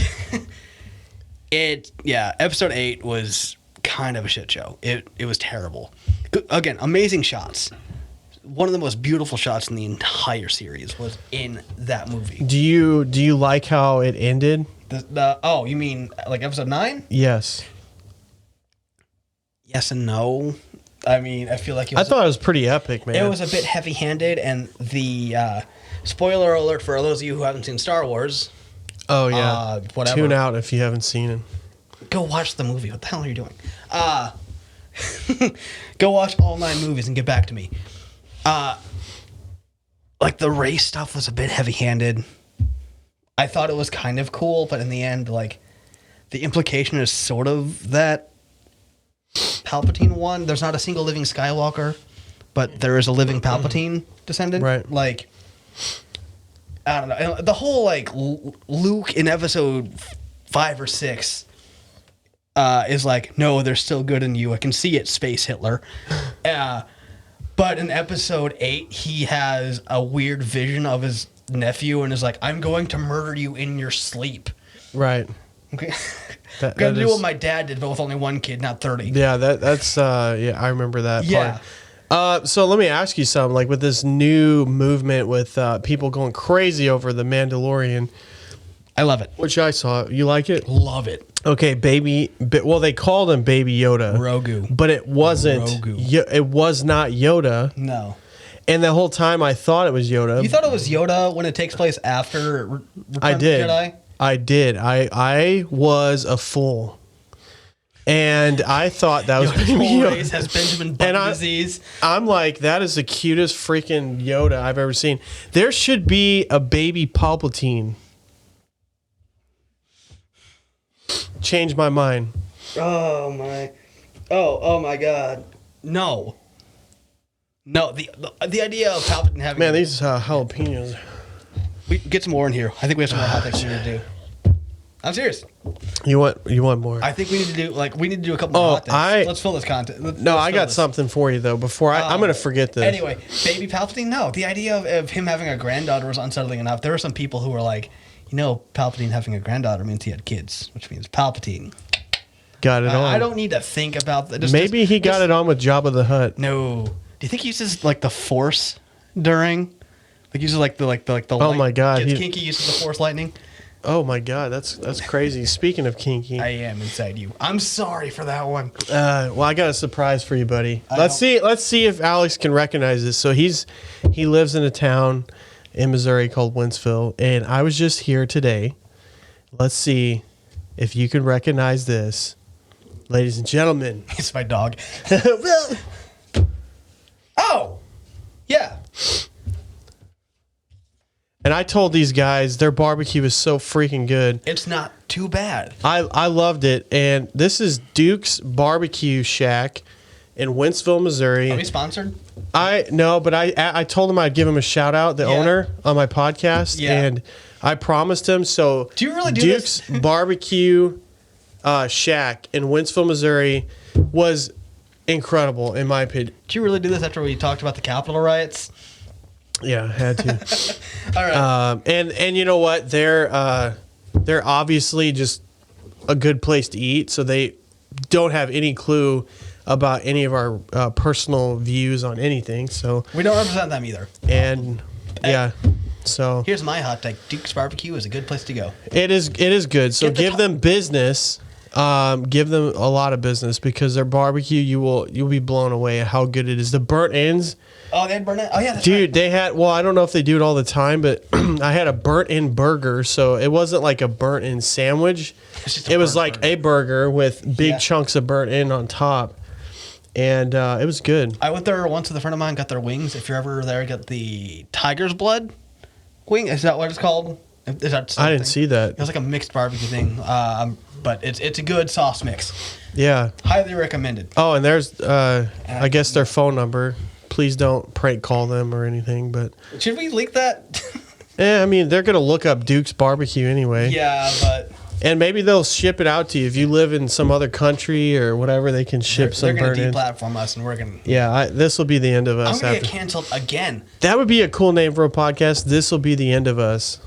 Episode 8 was kind of a shit show. It was terrible. Again, amazing shots. One of the most beautiful shots in the entire series was in that movie. Do you like how it ended? You mean like Episode 9? Yes. Yes and no. I mean, I feel like I thought it was pretty epic, man. It was a bit heavy-handed, and the spoiler alert for those of you who haven't seen Star Wars. Oh yeah, whatever. Tune out if you haven't seen it. Go watch the movie. What the hell are you doing? Go watch all 9 movies and get back to me. Like the race stuff was a bit heavy-handed. I thought it was kind of cool, but in the end, like the implication is sort of that Palpatine won. There's not a single living Skywalker, but there is a living Palpatine descendant. Right. Like, I don't know. The whole like Luke in Episode 5 or 6 is like, no, there's still good in you. I can see it, Space Hitler. But in Episode 8, he has a weird vision of his nephew and is like, I'm going to murder you in your sleep. Right. Okay. I'm going to do what my dad did, but with only one kid, not 30. Yeah, that's I remember that Yeah. part. So let me ask you something. Like with this new movement with people going crazy over the Mandalorian. I love it. Which I saw. You like it? Love it. Okay, well, they called him Baby Yoda. Grogu. But it wasn't. Grogu. It was not Yoda. No. And the whole time I thought it was Yoda. You thought it was Yoda when it takes place after Return I did. of the Jedi? I did. I was a fool. And I thought that was Yoda's Baby whole Yoda. race has Benjamin Button disease. I'm like, that is the cutest freaking Yoda I've ever seen. There should be a baby Palpatine. Changed my mind. Oh my God. No, the idea of Palpatine having... Man, these jalapenos. We get some more in here. I think we have some more hot takes we need to do. I'm serious. You want more? I think we need to do a couple more hot takes. Let's fill this content. No, I got something for you though. Before I'm gonna forget this. Anyway, baby Palpatine. No, the idea of him having a granddaughter was unsettling enough. There were some people who were like, Palpatine having a granddaughter means he had kids, which means Palpatine got it on. I don't need to think about that. Maybe he got it on with Jabba the Hutt. No. Do you think he uses like the Force during? Like uses like the Oh my God, Gets kinky, uses the Force lightning. Oh my God, that's crazy. Speaking of kinky, I am inside you. I'm sorry for that one. Well, I got a surprise for you, buddy. Let's see if Alex can recognize this. So he lives in a town in Missouri called Wentzville, and I was just here today. Let's see if you can recognize this, ladies and gentlemen. It's my dog. Oh, yeah. And I told these guys their barbecue is so freaking good. It's not too bad. I loved it. And this is Duke's Barbecue Shack in Wentzville, Missouri. Are we sponsored? No, but I told him I'd give him a shout out, the owner, on my podcast. Yeah. And I promised him. So do you really do Duke's Barbecue Shack in Wentzville, Missouri was incredible in my opinion. Did you really do this after we talked about the Capitol riots? Yeah, I had to. All right. And you know what? They're obviously just a good place to eat, so they don't have any clue about any of our personal views on anything. So we don't represent them either. And yeah, so here's my hot take: Duke's Barbecue is a good place to go. It is good. So give them business. Give them a lot of business because their barbecue, you'll be blown away at how good it is. The burnt ends. Oh, they had burnt ends? Oh, yeah, that's dude, right. They had, well, I don't know if they do it all the time, but I had a burnt end burger. So it wasn't like a burnt end sandwich. It was like a burger with big chunks of burnt end on top. And it was good. I went there once with a friend of mine, got their wings. If you're ever there, get the tiger's blood wing. Is that what it's called? Is that I didn't see that. It was like a mixed barbecue thing. But it's a good sauce mix. Yeah. Highly recommended. Oh, and there's, I guess, their phone number. Please don't prank call them or anything. But should we leak that? Yeah, I mean, they're going to look up Duke's Barbecue anyway. Yeah, but... And maybe they'll ship it out to you. If you live in some other country or whatever, they can ship some burnt ends. They're going to deplatform us, and we're going to... Yeah, this will be the end of us. I'm going to get canceled again. That would be a cool name for a podcast. This will be the end of us.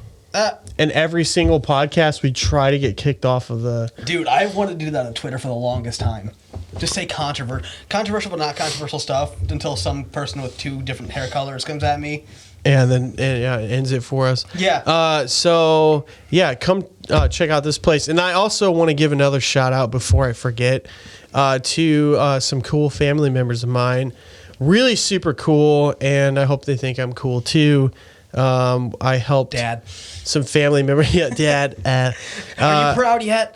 And every single podcast, we try to get kicked off of the... Dude, I wanted to do that on Twitter for the longest time. Just say controversial but not controversial stuff until some person with two different hair colors comes at me. And then it ends it for us. Yeah. So, yeah, come check out this place. And I also want to give another shout out before I forget to some cool family members of mine. Really super cool, and I hope they think I'm cool too. I helped Dad. Some family members. Yeah, Dad. Are you proud yet?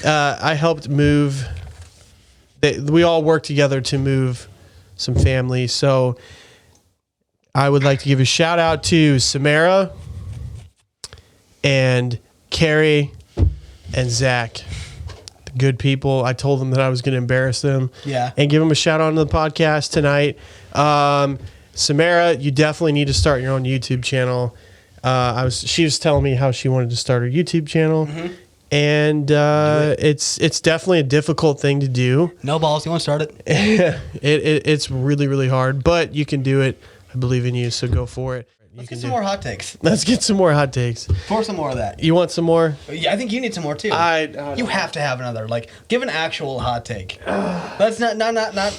I helped move. We all worked together to move some family. So I would like to give a shout out to Samara and Carrie and Zach. Good people. I told them that I was going to embarrass them. Yeah. And give them a shout out on the podcast tonight. Samara, you definitely need to start your own YouTube channel. She was telling me how she wanted to start her YouTube channel. Mm-hmm. And it's definitely a difficult thing to do. No balls. You want to start it? It's really, really hard, but you can do it. I believe in you, so go for it. Let's get some more hot takes. Let's get some more hot takes. Pour some more of that. You want some more? Yeah, I think you need some more too. You have to have another. Like, give an actual hot take. That's not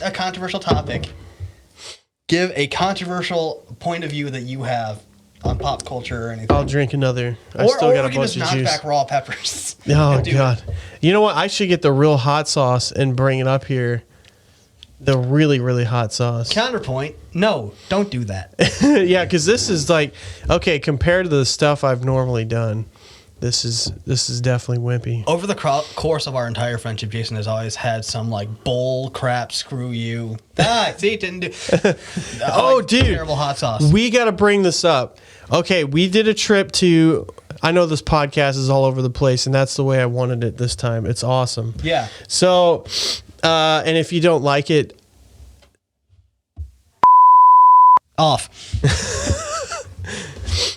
a controversial topic. Give a controversial point of view that you have on pop culture or anything. I'll drink another. I still got a bunch of juice. Or we can just knock back raw peppers. Oh, God. You know what? I should get the real hot sauce and bring it up here. The really, really hot sauce. Counterpoint, no, don't do that. Yeah, because this is like, okay, compared to the stuff I've normally done, this is definitely wimpy. Over the course of our entire friendship, Jason has always had some like bull crap, screw you. See, didn't do. Oh, dude. Terrible hot sauce. We got to bring this up. Okay, we did a trip to, I know this podcast is all over the place, and that's the way I wanted it this time. It's awesome. Yeah. So, and if you don't like it, off.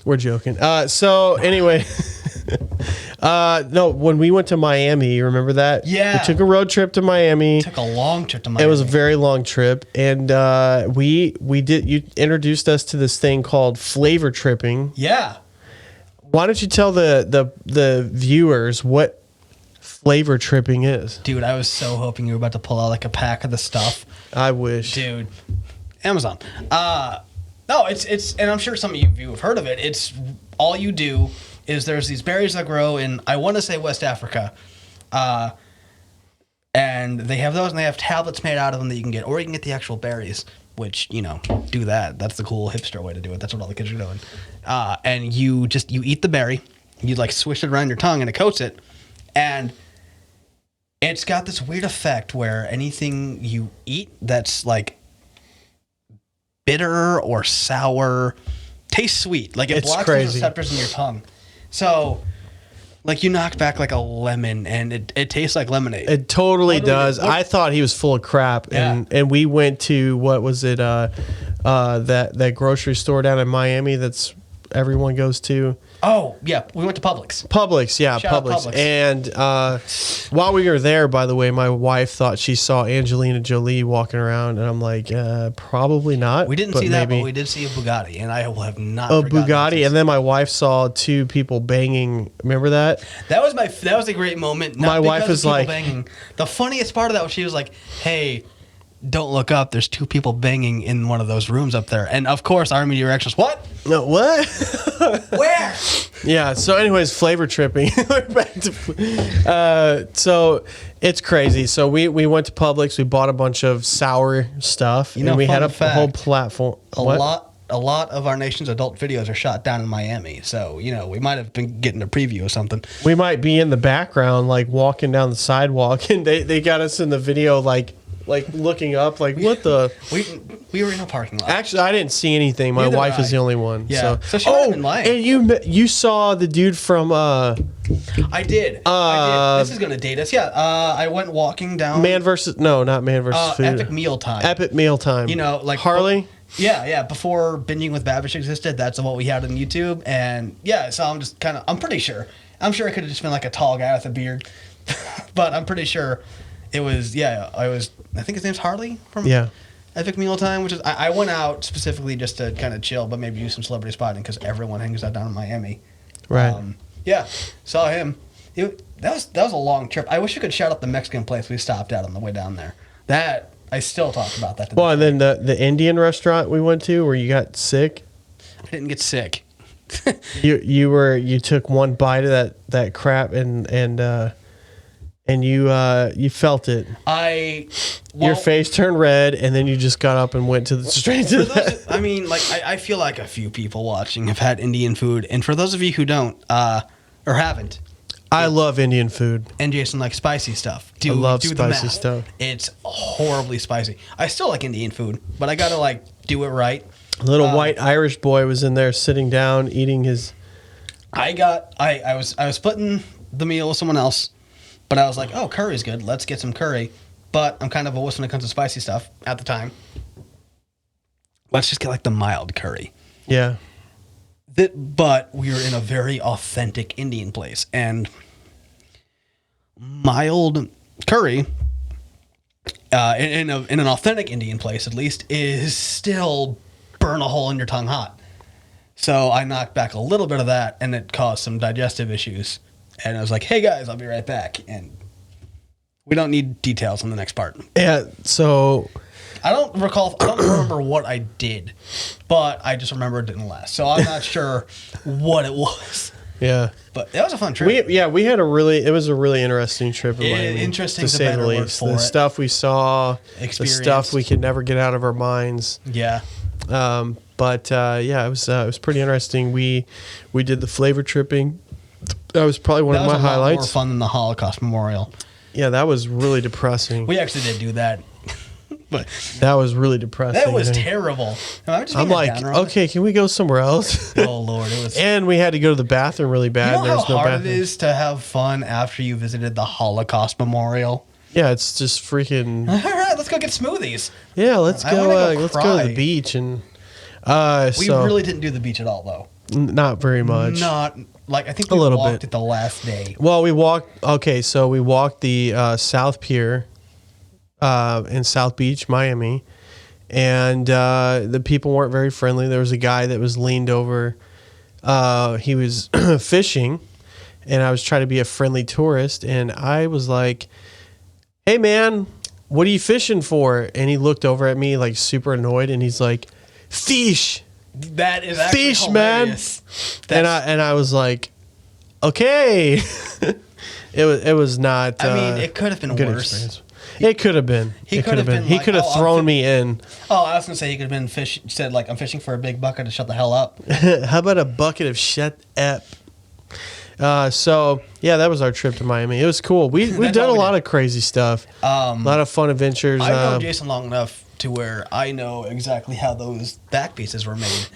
We're joking. So anyway, No, when we went to Miami, you remember that? Yeah. We took a road trip to Miami. Took a long trip to Miami. It was a very long trip, and we did. You introduced us to this thing called flavor tripping. Yeah. Why don't you tell the viewers what flavor tripping is? Dude, I was so hoping you were about to pull out like a pack of the stuff. I wish. Dude. Amazon. No, it's and I'm sure some of you have heard of it. It's all you do is there's these berries that grow in, I want to say, West Africa. And they have those, and they have tablets made out of them that you can get, or you can get the actual berries, which, you know, do that. That's the cool hipster way to do it. That's what all the kids are doing. And you eat the berry, you like swish it around your tongue, and it coats it. And it's got this weird effect where anything you eat that's like bitter or sour tastes sweet. Like it blocks the receptors in your tongue. So, like, you knock back like a lemon, and it tastes like lemonade. It totally does. I thought he was full of crap, and we went to, what was it? That grocery store down in Miami that's everyone goes to. Oh yeah, we went to Publix. Publix, yeah, Publix. And while we were there, by the way, my wife thought she saw Angelina Jolie walking around, and I'm like, probably not. We didn't see that, but we did see a Bugatti, and I will have not. A Bugatti, and then my wife saw two people banging. Remember that? That was a great moment. My wife was like, banging. The funniest part of that was she was like, "Hey, don't look up. There's two people banging in one of those rooms up there." And of course, our immediate reaction was, "What? No, what? Where?" Yeah. So, anyways, flavor tripping. We're back to. So it's crazy. So we went to Publix. We bought a bunch of sour stuff, and we had a whole platform. A lot of our nation's adult videos are shot down in Miami. So, you know, we might have been getting a preview of something. We might be in the background, like walking down the sidewalk, and they got us in the video, like looking up, like what the. We were in a parking lot. Actually, I didn't see anything. My wife is the only one. Yeah. So she might have been lying. And you saw the dude from. I did. This is gonna date us. Yeah. I went walking down. Not Man versus Food. Epic Meal Time. Epic Meal Time. You know, like Harley. Yeah. Before Binging with Babish existed, that's what we had on YouTube, and yeah. So I'm just I'm pretty sure. I'm sure it could have just been like a tall guy with a beard, but I'm pretty sure it was. Yeah, I think his name's Harley from Epic Meal Time, which is I went out specifically just to kind of chill, but maybe do some celebrity spotting because everyone hangs out down in Miami. Right. Yeah, saw him. That was a long trip. I wish we could shout out the Mexican place we stopped at on the way down there. That I still talk about that. Well, and then the Indian restaurant we went to where you got sick. I didn't get sick. you took one bite of that crap and you felt it. Your face turned red, and then you just got up and went straight to that. I mean, like I feel like a few people watching have had Indian food, and for those of you who don't or haven't, I love Indian food. And Jason likes spicy stuff. I love spicy stuff. It's horribly spicy. I still like Indian food, but I gotta do it right. A little white Irish boy was in there sitting down eating his. I was splitting the meal with someone else, but I was like, oh, curry's good. Let's get some curry. But I'm kind of a wuss when it comes to spicy stuff at the time. Let's just get the mild curry. Yeah. But we were in a very authentic Indian place, and mild curry in an authentic Indian place, at least, is still burn a hole in your tongue hot. So I knocked back a little bit of that, and it caused some digestive issues. And I was like, hey guys, I'll be right back. And we don't need details on the next part. Yeah, so I don't remember what I did, but I just remember it didn't last. So I'm not sure what it was. Yeah. But that was a fun trip. We had it was a really interesting trip in Miami. Interesting to say the least. The stuff we saw, the stuff we could never get out of our minds. Yeah. But it was pretty interesting. We did the flavor tripping. That was probably one of my highlights. That was more fun than the Holocaust Memorial. Yeah, that was really depressing. We actually did do that. But that was really depressing. That was terrible. I'm like, okay, can we go somewhere else? Oh Lord, it was. And we had to go to the bathroom really bad. You know how hard it is to have fun after you visited the Holocaust Memorial? Yeah, it's just freaking. All right, let's go get smoothies. Yeah, let's go. Let's go to the beach and. We really didn't do the beach at all, though. Not very much. Not Like, I think A we little walked bit. it the last day. Well, we walked. Okay, so we walked the South Pier in South Beach, Miami, and the people weren't very friendly. There was a guy that was leaned over. He was fishing, and I was trying to be a friendly tourist, and I was like, "Hey, man, what are you fishing for?" And he looked over at me like super annoyed, and he's like, "Fish." That is actually Fish, man. hilarious. And I was like, okay. it was not. I mean, it could have been good worse. experience. It could have been. He It could have been He like, could have "Oh, I'm thrown me in. Oh, I was gonna say he could have been said like, I'm fishing for a big bucket to shut the hell up. How about a bucket of shut up? So yeah, that was our trip to Miami. It was cool. We've That's done all a we lot did. of crazy stuff. A lot of fun adventures. I know Jason long enough to where I know exactly how those back pieces were made.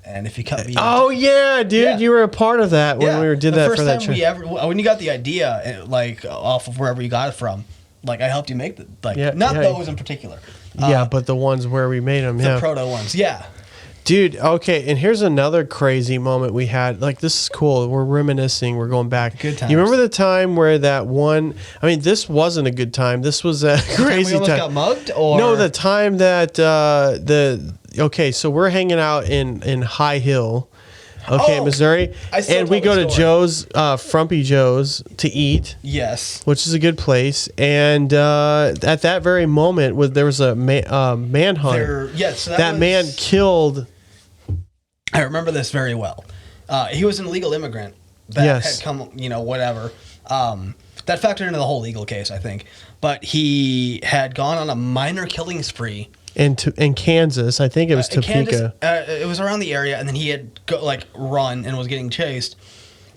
And if you cut me, Oh yeah, dude, Yeah. you were a part of that when we did that for that first time trip. when you got the idea, like off of wherever you got it from, like I helped you make the not yeah. those in particular. Yeah, but the ones where we made them. The Yeah, proto ones. Yeah. dude. Okay, and here's another crazy moment we had. Like, this is cool. We're reminiscing. We're going back. Good times. You remember the time where that one? I mean, this wasn't a good time. This was a crazy we almost time. got mugged, or No, the time that okay, so we're hanging out in High Hill, okay, Oh, Missouri, I still and we tell go the to story. Joe's, Frumpy Joe's, to eat, yes. which is a good place. And at that very moment, there was a manhunt. So that man killed. I remember this very well. He was an illegal immigrant that Yes. had come, whatever. That factored into the whole legal case, I think. But he had gone on a minor killing spree. In Kansas, I think it was In Topeka. Kansas, it was around the area, and then he had run and was getting chased,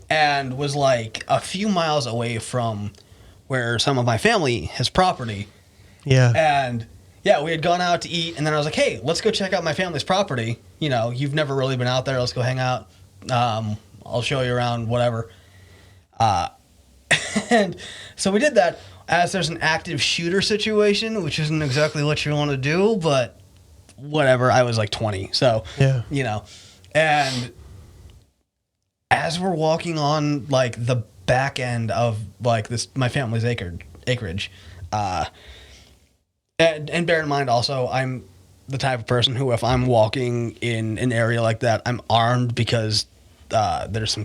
and was like a few miles away from where some of my family has property. Yeah. And yeah, we had gone out to eat, and then I was like, "Hey, let's go check out my family's property. You've never really been out there. Let's go hang out. I'll show you around, whatever." And so we did that. As there's an active shooter situation, which isn't exactly what you want to do, but whatever. I was like 20, so Yeah. And as we're walking on like the back end of like this, my family's acreage, and bear in mind also, I'm the type of person who, if I'm walking in an area like that, I'm armed because there's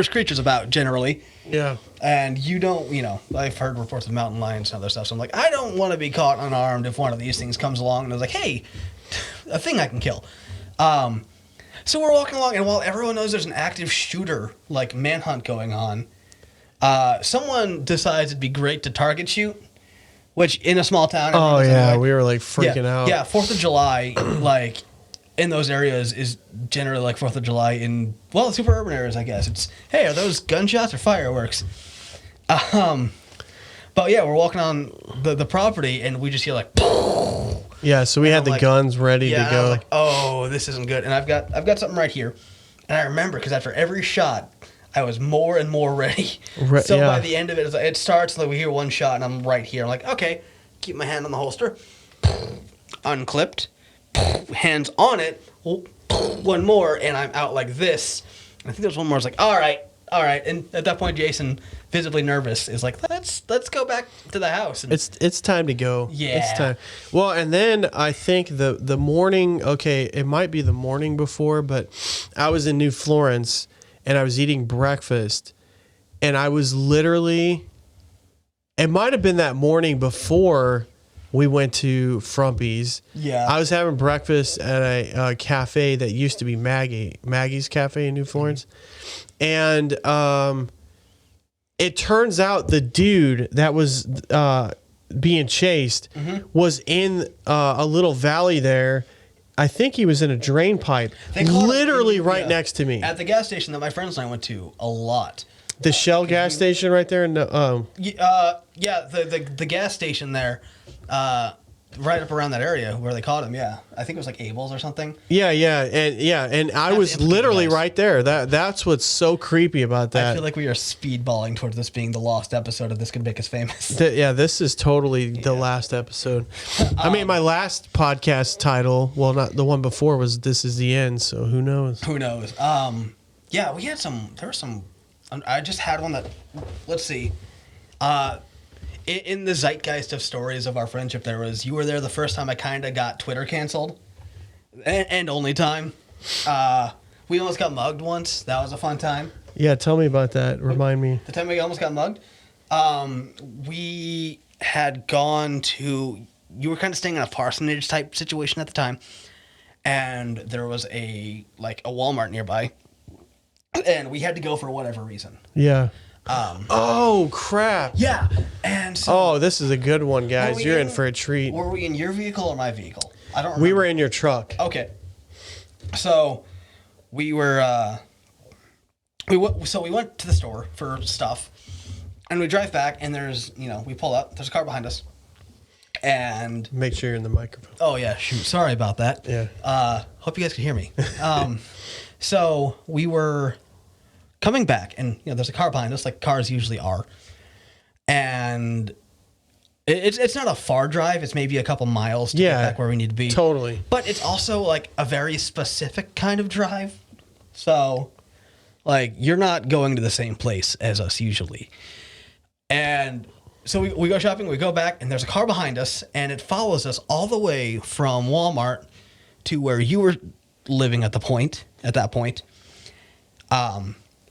creatures about generally. Yeah. And you don't, I've heard reports of mountain lions and other stuff. So I'm like, I don't want to be caught unarmed if one of these things comes along and I was like, hey, a thing I can kill. So we're walking along, and while everyone knows there's an active shooter, like manhunt going on, someone decides it'd be great to target shoot, which in a small town. Oh everyone's yeah, like, we were like freaking out. Yeah, 4th of July, like in those areas is generally like 4th of July in, well, super urban areas, I guess. It's, hey, are those gunshots or fireworks? But yeah, we're walking on the property, and we just hear like, Yeah, so we had the like, guns ready to and I go. was like, oh, this isn't good. And I've got something right here. And I remember, because after every shot, I was more and more ready. So by the end of it, it starts, like we hear one shot, and I'm right here. I'm like, okay, keep my hand on the holster. Unclipped. Hands on it. One more, and I'm out like this. And I think there's one more. I was like, all right. And at that point, Jason, visibly nervous, is like, let's go back to the house. And It's time to go. Yeah. It's time. Well, and then I think the morning, okay, it might be the morning before, but I was in New Florence and I was eating breakfast, and I was literally, it might have been that morning before we went to Frumpy's. Yeah. I was having breakfast at a cafe that used to be Maggie's Cafe in New Florence. And it turns out the dude that was being chased was in a little valley there. I think he was in a drain pipe, literally right next to me. At the gas station that my friends and I went to a lot. The Shell gas station right there in the The gas station there, right up around that area where they caught him. Yeah, I think it was like Abel's or something. and I was the literally guys. right there. That's what's so creepy about that. I feel like we are speedballing towards this being the lost episode of This Could Make Us Famous. This is totally the last episode. I mean, my last podcast title, well, not the one before, was "This Is the End." So who knows? Who knows? Yeah, we had some. There were some. I just had one that. Let's see. In the zeitgeist of stories of our friendship, there was you were there the first time I kind of got Twitter canceled, and only time. We almost got mugged once. That was a fun time. Yeah, tell me about that. Remind me. The time we almost got mugged. We had gone to. You were kind of staying in a parsonage type situation at the time, and there was a Walmart nearby, and we had to go for whatever reason. Yeah. Oh crap! Yeah, and so this is a good one, guys. You're in for a treat. Were we in your vehicle or my vehicle? I don't remember. We were in your truck. Okay, so we were we went to the store for stuff, and we drive back, and there's we pull up. There's a car behind us, and make sure you're in the microphone. Oh yeah, shoot. Sorry about that. Yeah. Hope you guys can hear me. So we were coming back, and there's a car behind us, like cars usually are, and it's not a far drive. It's maybe a couple miles to get back where we need to be. Totally. But it's also like a very specific kind of drive. So, like, you're not going to the same place as us usually. And so we go shopping, we go back, and there's a car behind us, and it follows us all the way from Walmart to where you were living at that point.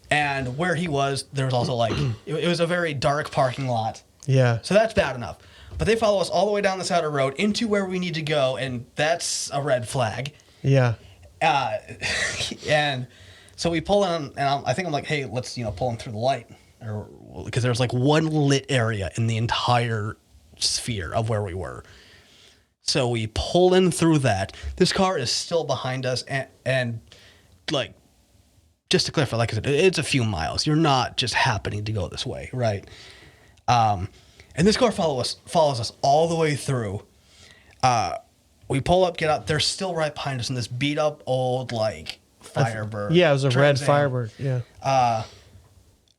And where he was, there was also like, it was a very dark parking lot. Yeah. So that's bad enough. But they follow us all the way down this outer road into where we need to go, and that's a red flag. Yeah. And so we pull in, and I think I'm like, hey, let's, pull in through the light. Because there was like one lit area in the entire sphere of where we were. So we pull in through that. This car is still behind us, and like, just to clarify, like I said, it's a few miles. You're not just happening to go this way, right? And this car follows us all the way through. We pull up, get out. They're still right behind us in this beat up old like Firebird. Yeah, it was a red Trans Am. Firebird. Yeah.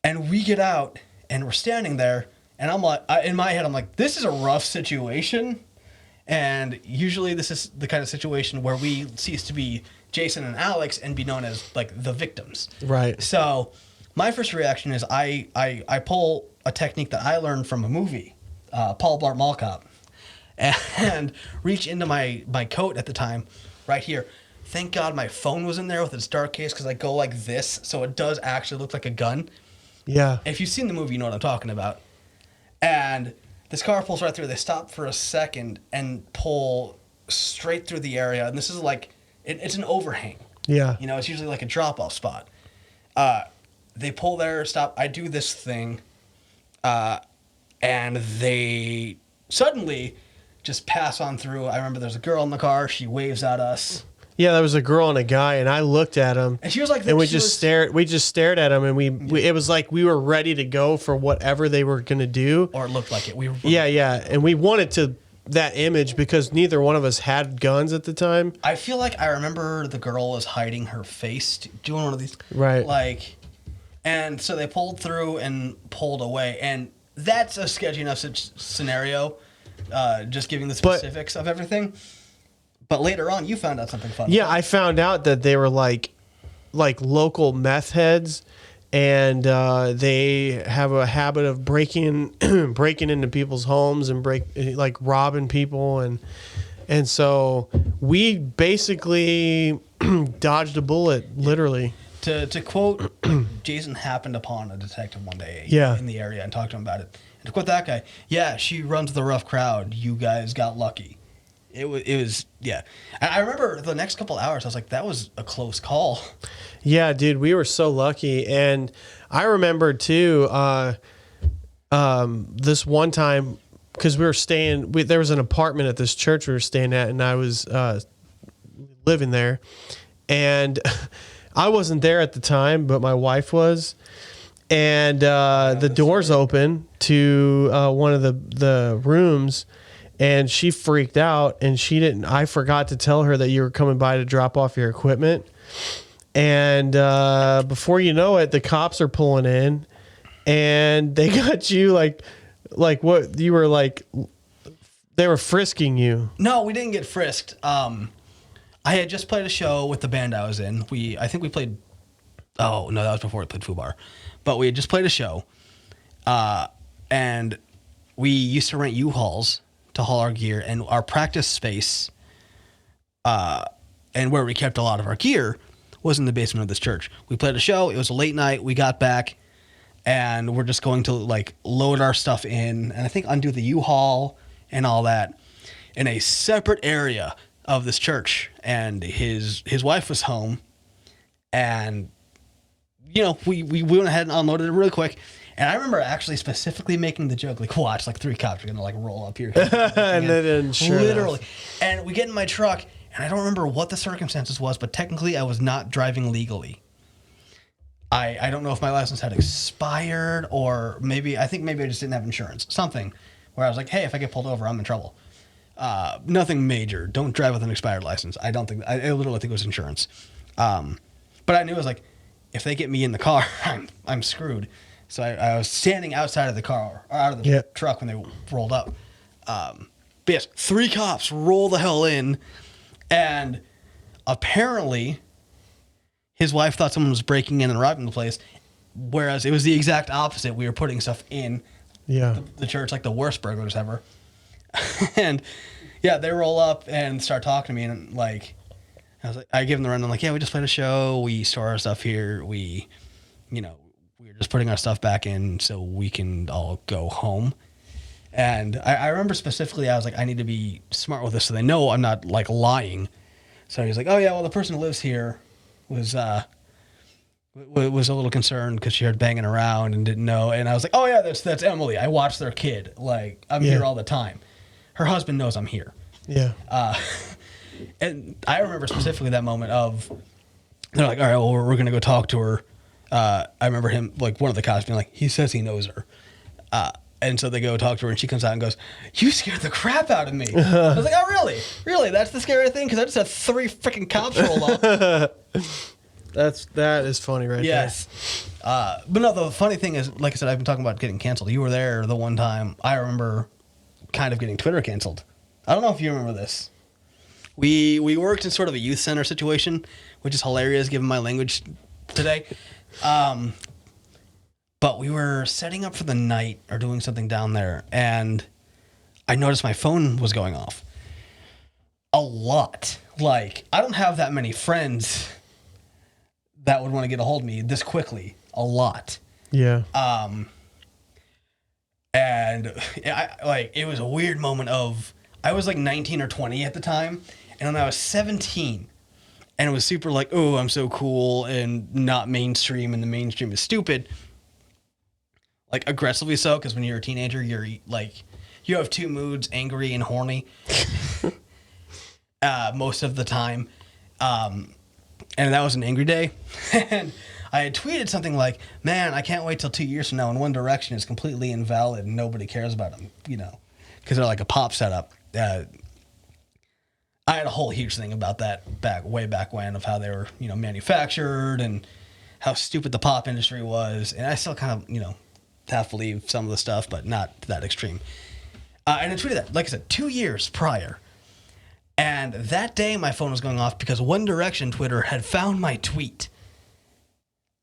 And we get out, and we're standing there, and I'm like, in my head, I'm like, this is a rough situation. And usually this is the kind of situation where we cease to be Jason and Alex and be known as like the victims. Right. So my first reaction is I pull a technique that I learned from a movie, Paul Blart Mall Cop, and reach into my coat at the time, right here. Thank God my phone was in there with its dark case, because I go like this, so it does actually look like a gun. Yeah. If you've seen the movie, you know what I'm talking about. And this car pulls right through. They stop for a second and pull straight through the area. And this is like, it's an overhang. Yeah. It's usually like a drop-off spot. They pull there, stop. I do this thing. And they suddenly just pass on through. I remember there's a girl in the car. She waves at us. Yeah, there was a girl and a guy, and I looked at him, and she was like, and we just stared at him, and we it was like we were ready to go for whatever they were gonna do, or it looked like it. Yeah, and we wanted that image because neither one of us had guns at the time. I feel like I remember the girl was hiding her face, doing one of these, right? Like, and so they pulled through and pulled away, and that's a sketchy enough scenario. Just giving the specifics of everything. But later on, you found out something funny. Yeah, I found out that they were like local meth heads, and they have a habit of breaking into people's homes and robbing people, and so we basically dodged a bullet, literally. To quote, Jason happened upon a detective one day in the area and talked to him about it. And to quote that guy, yeah, she runs the rough crowd. You guys got lucky. It was, yeah. And I remember the next couple hours, I was like, that was a close call. Yeah, dude, we were so lucky. And I remember, too, this one time, because we were staying, there was an apartment at this church we were staying at, and I was living there. And I wasn't there at the time, but my wife was. And the doors open to one of the rooms, and she freaked out, and I forgot to tell her that you were coming by to drop off your equipment. And before you know it, the cops are pulling in, and they got you like what you were like, they were frisking you. No, we didn't get frisked. I had just played a show with the band I was in. I think we played Oh, no, that was before we played Fubar. But we had just played a show. And we used to rent U-Hauls to haul our gear. And our practice space and where we kept a lot of our gear was in the basement of this church. We played a show. It was a late night. We got back. And we're just going to, like, load our stuff in. And I think undo the U-Haul and all that in a separate area of this church. And his wife was home. And... you know, we went ahead and unloaded it really quick. And I remember actually specifically making the joke, like, watch, like 3 cops are going to, like, roll up here. And they didn't, sure literally. enough. And we get in my truck, and I don't remember what the circumstances was, but technically I was not driving legally. I don't know if my license had expired or maybe I just didn't have insurance. Something where I was like, hey, if I get pulled over, I'm in trouble. Nothing major. Don't drive with an expired license. I literally think it was insurance. But I knew it was like, if they get me in the car, I'm screwed. So I was standing outside of the car, or out of the truck when they rolled up. But yes, 3 cops roll the hell in, and apparently his wife thought someone was breaking in and robbing the place, whereas it was the exact opposite. We were putting stuff in the church, like the worst burglars ever. And yeah, they roll up and start talking to me, and like, I give them the rundown, like, yeah, we just played a show. We store our stuff here. We're just putting our stuff back in so we can all go home. And I remember specifically, I was like, I need to be smart with this so they know I'm not, like, lying. So he's like, oh, yeah, well, the person who lives here was a little concerned because she heard banging around and didn't know. And I was like, oh, yeah, that's Emily. I watch their kid. Like, I'm here all the time. Her husband knows I'm here. Yeah. And I remember specifically that moment of, they're like, all right, well, we're going to go talk to her. I remember him, like, one of the cops being like, he says he knows her. And so they go talk to her, and she comes out and goes, you scared the crap out of me. I was like, oh, really? Really? That's the scary thing? Because I just had 3 freaking cops roll up. That is funny right there. Yes. But no, the funny thing is, like I said, I've been talking about getting canceled. You were there the one time. I remember kind of getting Twitter canceled. I don't know if you remember this. We worked in sort of a youth center situation, which is hilarious given my language today. But we were setting up for the night or doing something down there, and I noticed my phone was going off. A lot. Like, I don't have that many friends that would want to get a hold of me this quickly. A lot. Yeah. And it was a weird moment of, I was like 19 or 20 at the time, and when I was 17, and it was super like, oh, I'm so cool and not mainstream, and the mainstream is stupid. Like, aggressively so, because when you're a teenager, you're like, you have 2 moods, angry and horny, most of the time. And that was an angry day. And I had tweeted something like, man, I can't wait till 2 years from now when One Direction is completely invalid and nobody cares about them, because they're like a pop setup. I had a whole huge thing about that way back when, of how they were, manufactured and how stupid the pop industry was. And I still kind of, half believe some of the stuff, but not to that extreme. And I tweeted that, like I said, 2 years prior. And that day my phone was going off because One Direction Twitter had found my tweet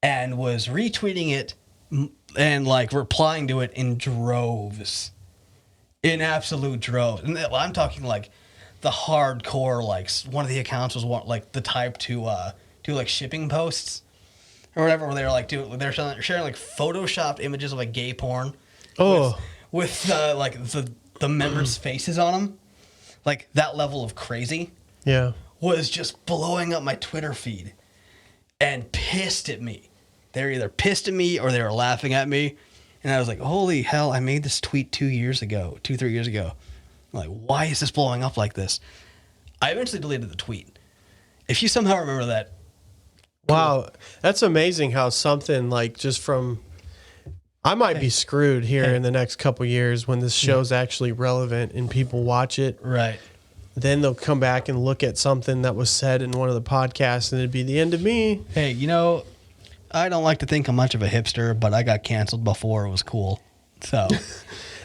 and was retweeting it and like replying to it in droves. In absolute droves. And I'm talking like the hardcore, like one of the accounts was like the type to do like shipping posts or whatever, where they were like they're sharing like photoshopped images of like gay porn. Oh. With like the members' faces on them. Like, that level of crazy was just blowing up my Twitter feed and pissed at me. They were either pissed at me or they were laughing at me. And I was like, holy hell, I made this tweet 3 years ago. I'm like, why is this blowing up like this? I eventually deleted the tweet. If you somehow remember that. Wow, that's amazing how something like just from... I might be screwed here in the next couple years when this show's actually relevant and people watch it. Right. Then they'll come back and look at something that was said in one of the podcasts and it'd be the end of me. Hey, I don't like to think I'm much of a hipster, but I got canceled before it was cool. So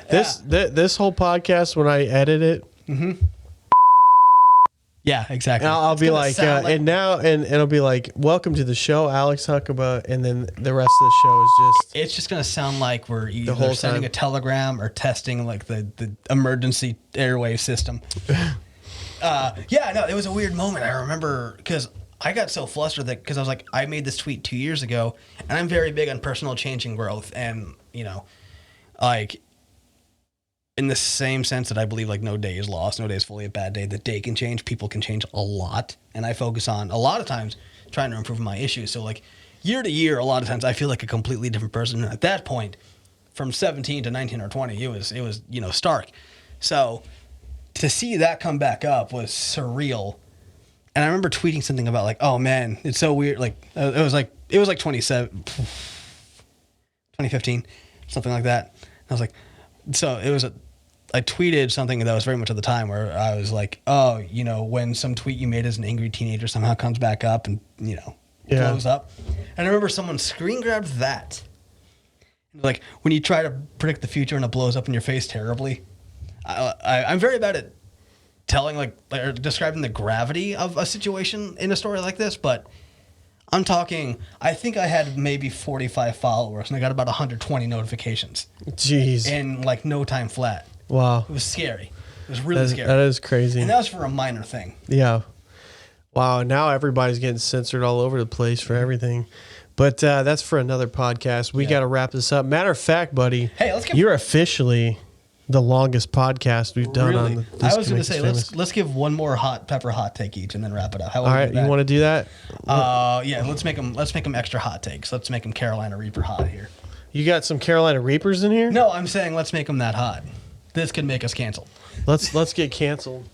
this whole podcast, when I edit it, Yeah, exactly. And I'll It's be gonna like, sound and now, and it'll be like, welcome to the show, Alex Huckabee, and then the rest of the show is just. It's just gonna sound like we're either whole sending time. a telegram or testing like the emergency airwave system. Yeah, no, it was a weird moment. I remember because I got so flustered that because I was like, I made this tweet 2 years ago, and I'm very big on personal change and growth, and like. In the same sense that I believe like no day is lost, no day is fully a bad day. The day can change, people can change a lot. And I focus on a lot of times trying to improve my issues. So like year to year, a lot of times I feel like a completely different person. And at that point, from 17 to 19 or 20, it was stark. So to see that come back up was surreal. And I remember tweeting something about like, oh man, it's so weird. Like it was like 2015, something like that. I was like, so it was I tweeted something that was very much at the time where I was like, oh, when some tweet you made as an angry teenager somehow comes back up and, blows up. And I remember someone screen grabbed that. Like when you try to predict the future and it blows up in your face terribly. I'm very bad at telling or describing the gravity of a situation in a story like this, but I'm talking, I think I had maybe 45 followers and I got about 120 notifications. Jeez. In like no time flat. Wow. It was scary. It was really scary. That is crazy. And that was for a minor thing. Yeah. Wow. Now everybody's getting censored all over the place for everything. But that's for another podcast. We got to wrap this up. Matter of fact, buddy, hey, you're officially the longest podcast we've done on the I was going to say, let's give one more hot pepper hot take each and then wrap it up. All right. You want to do that? Yeah. Let's make them extra hot takes. Let's make them Carolina Reaper hot here. You got some Carolina Reapers in here? No, I'm saying let's make them that hot. This could make us cancel. Let's get canceled.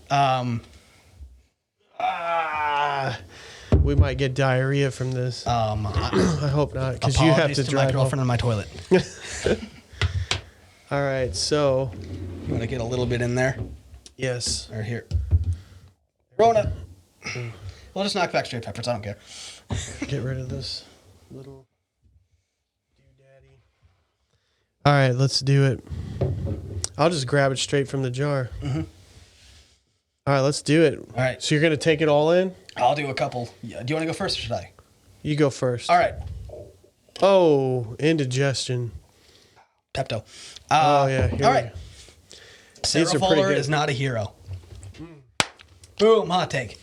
We might get diarrhea from this. I hope not, because you have to drive my girlfriend in my toilet. All right, so you want to get a little bit in there? Yes. Or here. Rona. We'll just knock back straight peppers. I don't care. Get rid of this little doodaddy. All right, let's do it. I'll just grab it straight from the jar. Mm-hmm. All right, let's do it. All right. So you're going to take it all in? I'll do a couple. Yeah. Do you want to go first or should I? You go first. All right. Oh, indigestion. Pepto. Oh, yeah. Here all right. Sarah Fuller is not a hero. Boom, hot take.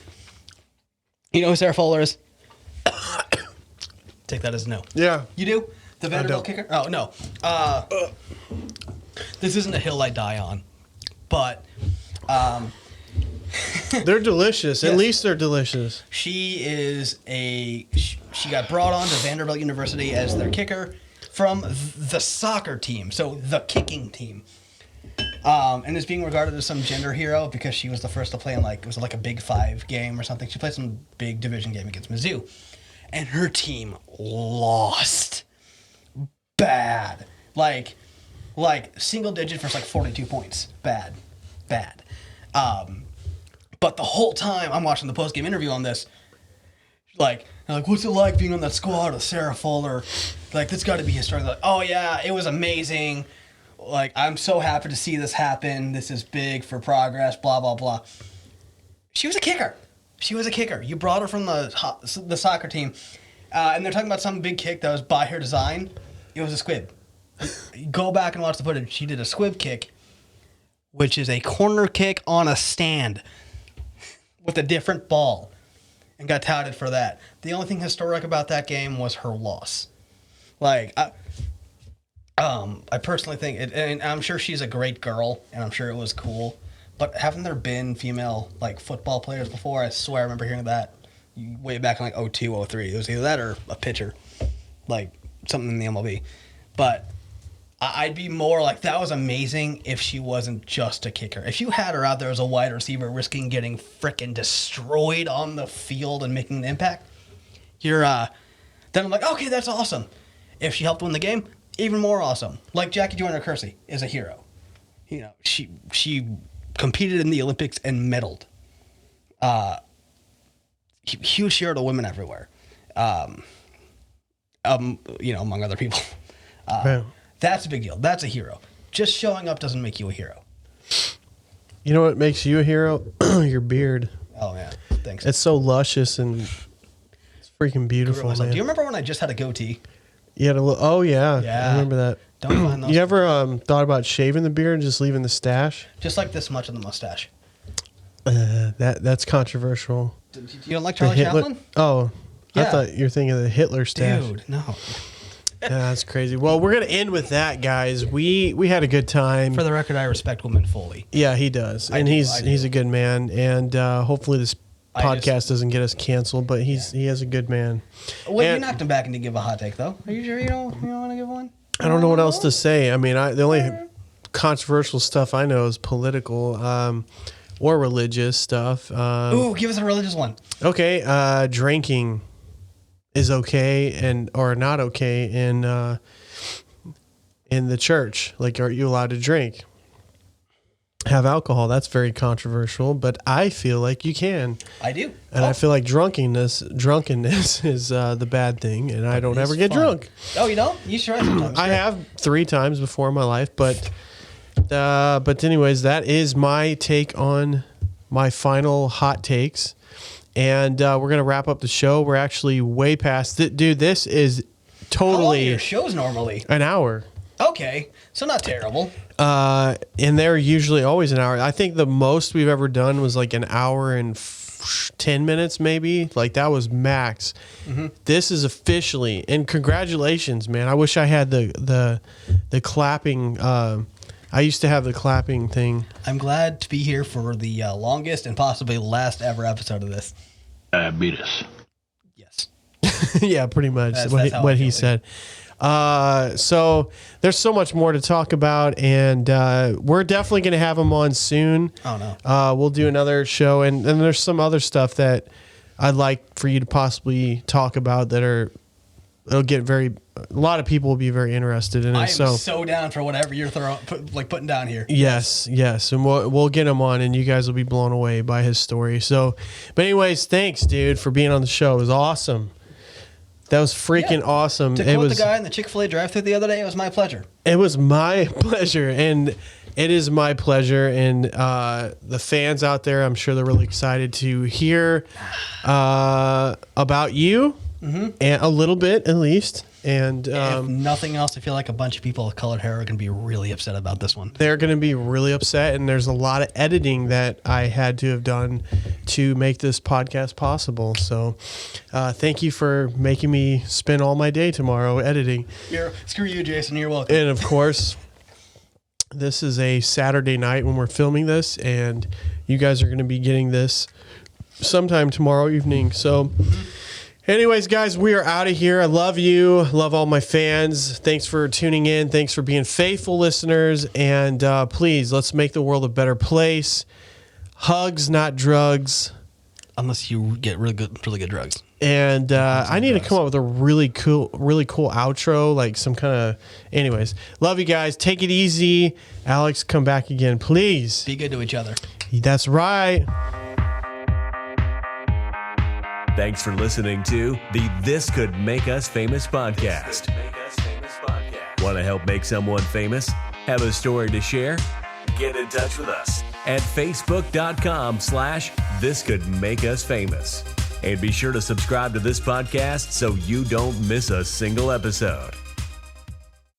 You know who Sarah Fuller is? Take that as no. Yeah. You do? The Vanderbilt kicker? Oh, no. This isn't a hill I die on, but... they're delicious. Yes. At least they're delicious. She got brought on to Vanderbilt University as their kicker from the soccer team, so the kicking team. And is being regarded as some gender hero because she was the first to play in it was like a Big Five game or something. She played some big division game against Mizzou. And her team lost. Bad. Like single digit for 42 points. Bad. But the whole time I'm watching the post-game interview on this, what's it like being on that squad with Sarah Fuller? That's got to be historic. Oh yeah, it was amazing. I'm so happy to see this happen. This is big for progress, blah, blah, blah. She was a kicker. You brought her from the soccer team. And they're talking about some big kick that was by her design. It was a squib. Go back and watch the footage. She did a squib kick, which is a corner kick on a stand with a different ball, and got touted for that. The only thing historic about that game was her loss. I personally think, and I'm sure she's a great girl, and I'm sure it was cool, but haven't there been female football players before? I swear I remember hearing that way back in 02, 03. It was either that or a pitcher, something in the MLB. But I'd be more that was amazing if she wasn't just a kicker. If you had her out there as a wide receiver risking getting frickin' destroyed on the field and making an impact, then I'm like, okay, that's awesome. If she helped win the game, even more awesome. Jackie Joyner-Kersee is a hero. She competed in the Olympics and medaled. Huge hero to women everywhere. Among other people. That's a big deal. That's a hero. Just showing up doesn't make you a hero. You know what makes you a hero? Your beard. Oh, yeah. Thanks. It's so luscious and it's freaking beautiful, man. Do you remember when I just had a goatee? You had a little, oh, yeah. Yeah. I remember that. Don't find those. You ever thought about shaving the beard and just leaving the stash? Just like this much of the mustache. That's controversial. You don't like Charlie Chaplin? Oh, I Yeah. thought you were thinking of the Hitler stash. Dude, no. Yeah, that's crazy. Well, we're gonna end with that, guys. We had a good time. For the record, I respect women fully. Yeah, he does, and do. he's a good man. And hopefully this podcast doesn't get us canceled. But he is a good man. Well, you And knocked him back and didn't give a hot take, though. Are you sure you don't want to give one? I don't know what else to say. I mean, the only controversial stuff I know is political or religious stuff. Ooh, give us a religious one. Okay, drinking is okay or not okay in the church. Like, are you allowed to drink? Have alcohol? That's very controversial, but I feel like you can. I do. And I feel like drunkenness is the bad thing, and I don't ever get drunk. Oh, you don't? You try sometimes. I have 3 times before in my life, but anyways, that is my take on my final hot takes. And we're going to wrap up the show. We're actually way past it. Dude, this is How long are totally your shows normally? an hour. Okay, so not terrible. And they're usually always an hour. I think the most we've ever done was like an hour and 10 minutes, maybe. Like, that was max. Mm-hmm. This is officially, and congratulations, man. I wish I had the clapping. I used to have the clapping thing. I'm glad to be here for the longest and possibly last ever episode of this. Diabetes. Yes. Yeah, pretty much That's what he how said. So there's so much more to talk about, and we're definitely going to have him on soon. Oh, no. We'll do another show, and there's some other stuff that I'd like for you to possibly talk about it'll get a lot of people will be very interested in it. I am so down for whatever you're putting down here. Yes, and we'll get him on, and you guys will be blown away by his story. So, but anyways, thanks, dude, for being on the show. It was awesome. That was freaking awesome. To quote the guy in the Chick-fil-A drive-thru the other day, it was my pleasure. It was my pleasure, and it is my pleasure. And the fans out there, I'm sure they're really excited to hear about you, and a little bit at least. And if nothing else, I feel like a bunch of people with colored hair are going to be really upset about this one. They're going to be really upset, and there's a lot of editing that I had to have done to make this podcast possible. So thank you for making me spend all my day tomorrow editing. Screw you, Jason. You're welcome. And, of course, this is a Saturday night when we're filming this, and you guys are going to be getting this sometime tomorrow evening. So... anyways, guys, we are out of here. I love you. Love all my fans. Thanks for tuning in. Thanks for being faithful listeners. And please, let's make the world a better place. Hugs, not drugs. Unless you get really good drugs. And I need to come up with a really cool outro, like some kind of... anyways, love you guys. Take it easy. Alex, come back again, please. Be good to each other. That's right. Thanks for listening to the This Could Make Us Famous podcast. Want to help make someone famous? Have a story to share? Get in touch with us at facebook.com/This Could Make Us Famous. And be sure to subscribe to this podcast so you don't miss a single episode.